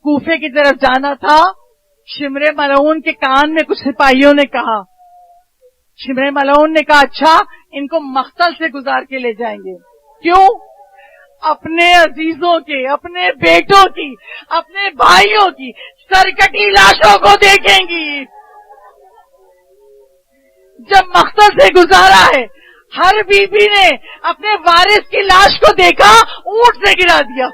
کوفے کی طرف جانا تھا، شمر ملعون کے کان میں کچھ سپاہیوں نے کہا، شمر ملعون نے کہا اچھا ان کو مقتل سے گزار کے لے جائیں گے، کیوں؟ اپنے عزیزوں کے، اپنے بیٹوں کی، اپنے بھائیوں کی سرکٹی لاشوں کو دیکھیں گی۔ جب مقتل سے گزارا ہے، ہر بی بی نے اپنے وارث کی لاش کو دیکھا، اونٹ سے گرا دیا۔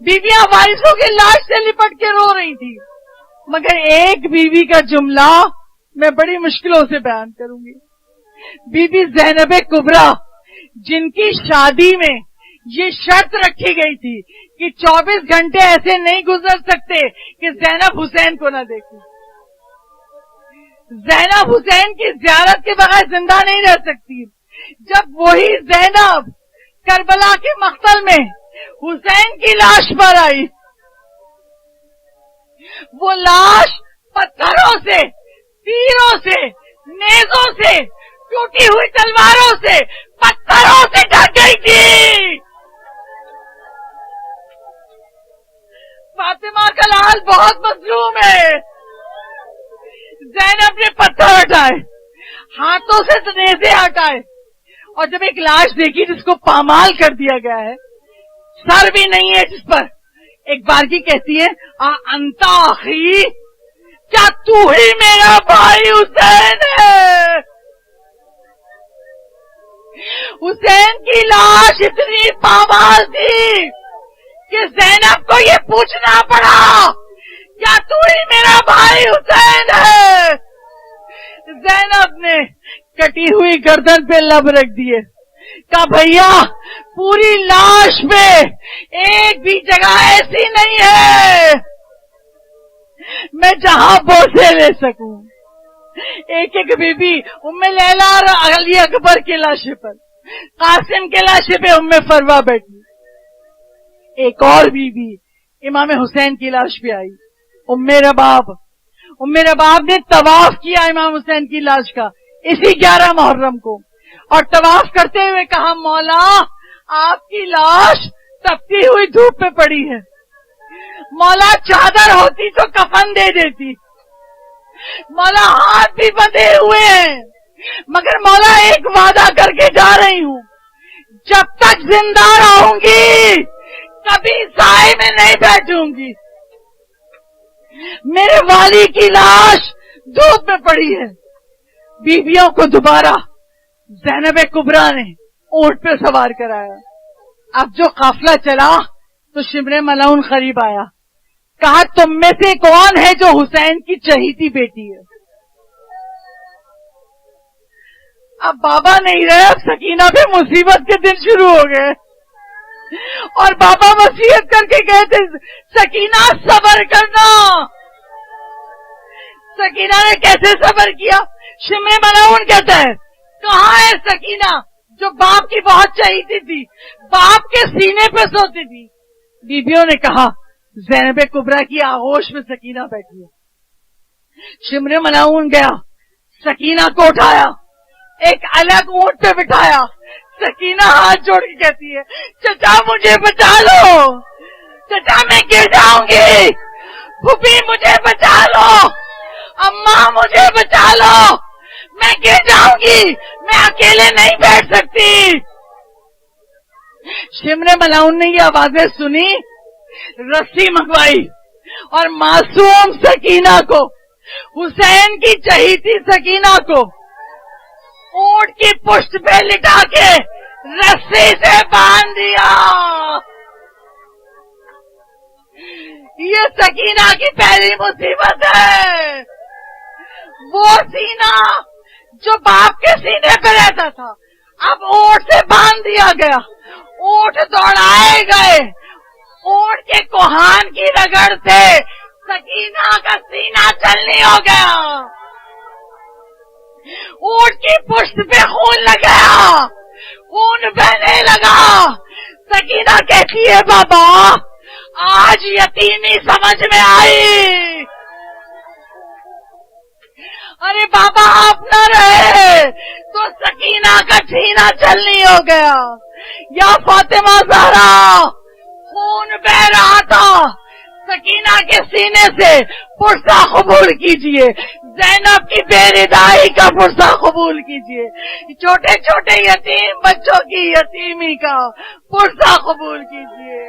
بیویاں وارثوں کی لاش سے لپٹ کے رو رہی تھی، مگر ایک بیوی کا جملہ میں بڑی مشکلوں سے بیان کروں گی۔ بی بی زینب کبریٰ جن کی شادی میں یہ شرط رکھی گئی تھی کہ 24 گھنٹے ایسے نہیں گزر سکتے کہ زینب حسین کو نہ دیکھیں، زینب حسین کی زیارت کے بغیر زندہ نہیں رہ سکتی۔ جب وہی زینب کربلا کے مقتل میں حسین کی لاش پر آئی، وہ لاش پتھروں سے، تیروں سے، نیزوں سے، ٹوٹی ہوئی تلواروں سے، پتھروں سے ڈھک گئی تھی۔ فاطمہ کا لال بہت مظلوم ہے۔ زینب نے پتھر ہٹائے، ہاتھوں سے نیزے ہٹائے، اور جب ایک لاش دیکھی جس کو پامال کر دیا گیا ہے، سر بھی نہیں ہے جس پر، ایک بارگی کہتی ہے انتا اخی، کیا تو ہی میرا بھائی حسین ہے؟ حسین کی لاش اتنی پامال تھی کہ زینب کو یہ پوچھنا پڑا کیا تو ہی میرا بھائی حسین ہے؟ زینب نے کٹی ہوئی گردن پہ لب رکھ دیے، کہا بھیا پوری لاش میں ایک بھی جگہ ایسی نہیں ہے میں جہاں بوسے لے سکوں. ایک ایک بی بی ام لیلا اور علی اکبر کے لاشے پر، قاسم کے لاشے پہ ام فروا بیٹھی. ایک اور بی بی امام حسین کی لاش پہ آئی، ام رباب. ام رباب نے طواف کیا امام حسین کی لاش کا اسی 11 محرم کو، اور طواف کرتے ہوئے کہا مولا آپ کی لاش تپتی ہوئی دھوپ میں پڑی ہے، مولا چادر ہوتی تو کفن دے دیتی، مولا ہاتھ بھی بندھے ہوئے ہیں، مگر مولا ایک وعدہ کر کے جا رہی ہوں، جب تک زندہ رہوں گی کبھی سائے میں نہیں بیٹھوں گی. میرے والی کی لاش دھوپ میں پڑی ہے. بیویوں کو دوبارہ زینب کبریٰ نے اونٹ پہ سوار کرایا. اب جو قافلہ چلا تو شمر ملعون قریب آیا، کہا تم میں سے کون ہے جو حسین کی چہیتی بیٹی ہے؟ اب بابا نہیں رہے، اب سکینہ پہ مصیبت کے دن شروع ہو گئے، اور بابا وصیت کر کے گئے تھے سکینہ صبر کرنا. سکینہ نے کیسے صبر کیا؟ شمر ملعون کہتا ہے کہاں ہے سکینہ جو باپ کی بہت چہیتی تھی، باپ کے سینے پہ سوتی تھی؟ بیویوں نے کہا زینب کبریٰ کی آغوش میں سکینہ بیٹھی ہے. شمر ملعون گیا، سکینہ کو اٹھایا، ایک الگ اونٹ پہ بٹھایا. سکینہ ہاتھ جوڑ کے کہتی ہے چچا مجھے بچا لو، چچا میں گر جاؤں گی، پھوپھی مجھے بچا لو، اماں مجھے بچا لو، میں گر جاؤں گی، میں اکیلے نہیں بیٹھ سکتی. شمر ملعون نے یہ آوازیں سنی، رسی منگوائی اور معصوم سکینہ کو، حسین کی چہیتی سکینہ کو اونٹ کی پشت پہ لٹا کے رسی سے باندھ دیا. یہ سکینہ کی پہلی مصیبت ہے. وہ سینہ جو باپ کے سینے پہ رہتا تھا اب اونٹ سے باندھ دیا گیا. اونٹ دوڑائے گئے، اونٹ کے کوہان کی رگڑ سے سکینہ کا سینہ چلنی ہو گیا، اونٹ کی پشت پہ خون لگایا، خون بہنے لگا. سکینہ کہتی ہے بابا آج یتیمی سمجھ میں آئی. ارے بابا آپ نہ رہے تو سکینہ کا سینہ چلنی ہو گیا. یا فاطمہ زہرا خون بہ رہا تھا، سکینہ کے سینے سے پرسہ قبول کیجئے، زینب کی بے ردائی کا پرسہ قبول کیجئے، چھوٹے چھوٹے یتیم بچوں کی یتیمی کا پرسہ قبول کیجئے.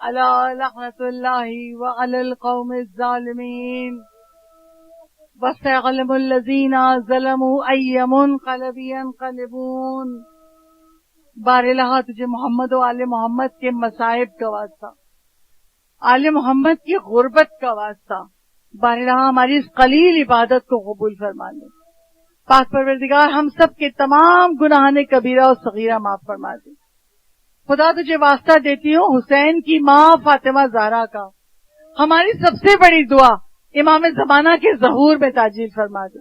الا لعنت اللہ وعلی القوم الظالمین وسيعلم الذين ظلموا أي منقلب ينقلبون. بارالہ تجھے محمد و آل محمد کے مصائب کا واسطہ، آل محمد کی غربت کا واسطہ، بارالہ ہماری اس قلیل عبادت کو قبول فرما لے. پاک پروردگار ہم سب کے تمام گناہان کبیرہ اور صغیرہ معاف فرما دے. خدا تجھے واسطہ دیتی ہوں حسین کی ماں فاطمہ زہرا کا، ہماری سب سے بڑی دعا امام زمانہ کے ظہور میں تعجیل فرما دے.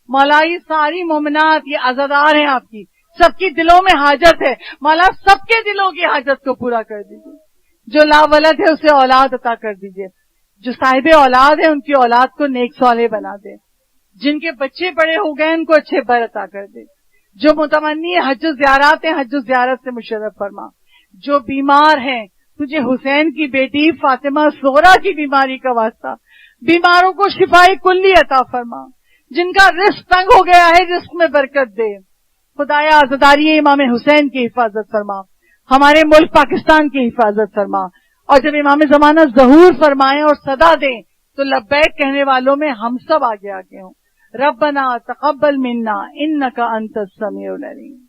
مولا یہ ساری مومنات یہ عزادار ہیں آپ کی، سب کی دلوں میں حاجت ہے، مولا سب کے دلوں کی حاجت کو پورا کر دیجیے. جو لا ولد ہے اسے اولاد عطا کر دیجیے، جو صاحب اولاد ہے ان کی اولاد کو نیک صالح بنا دے، جن کے بچے بڑے ہو گئے ان کو اچھے بر عطا کر دے، جو متمنی حج و زیارات ہیں حج و زیارت سے مشرف فرما. جو بیمار ہیں تجھے حسین کی بیٹی فاطمہ زہرا کی بیماری کا واسطہ بیماروں کو شفائے کلی عطا فرما. جن کا رزق تنگ ہو گیا ہے رزق میں برکت دے. خدایا عزاداری امام حسین کی حفاظت فرما، ہمارے ملک پاکستان کی حفاظت فرما، اور جب امام زمانہ ظہور فرمائیں اور صدا دیں تو لبیک کہنے والوں میں ہم سب آگے آگے ہوں. ربنا تقبل منا انک انت السمیع العلیم.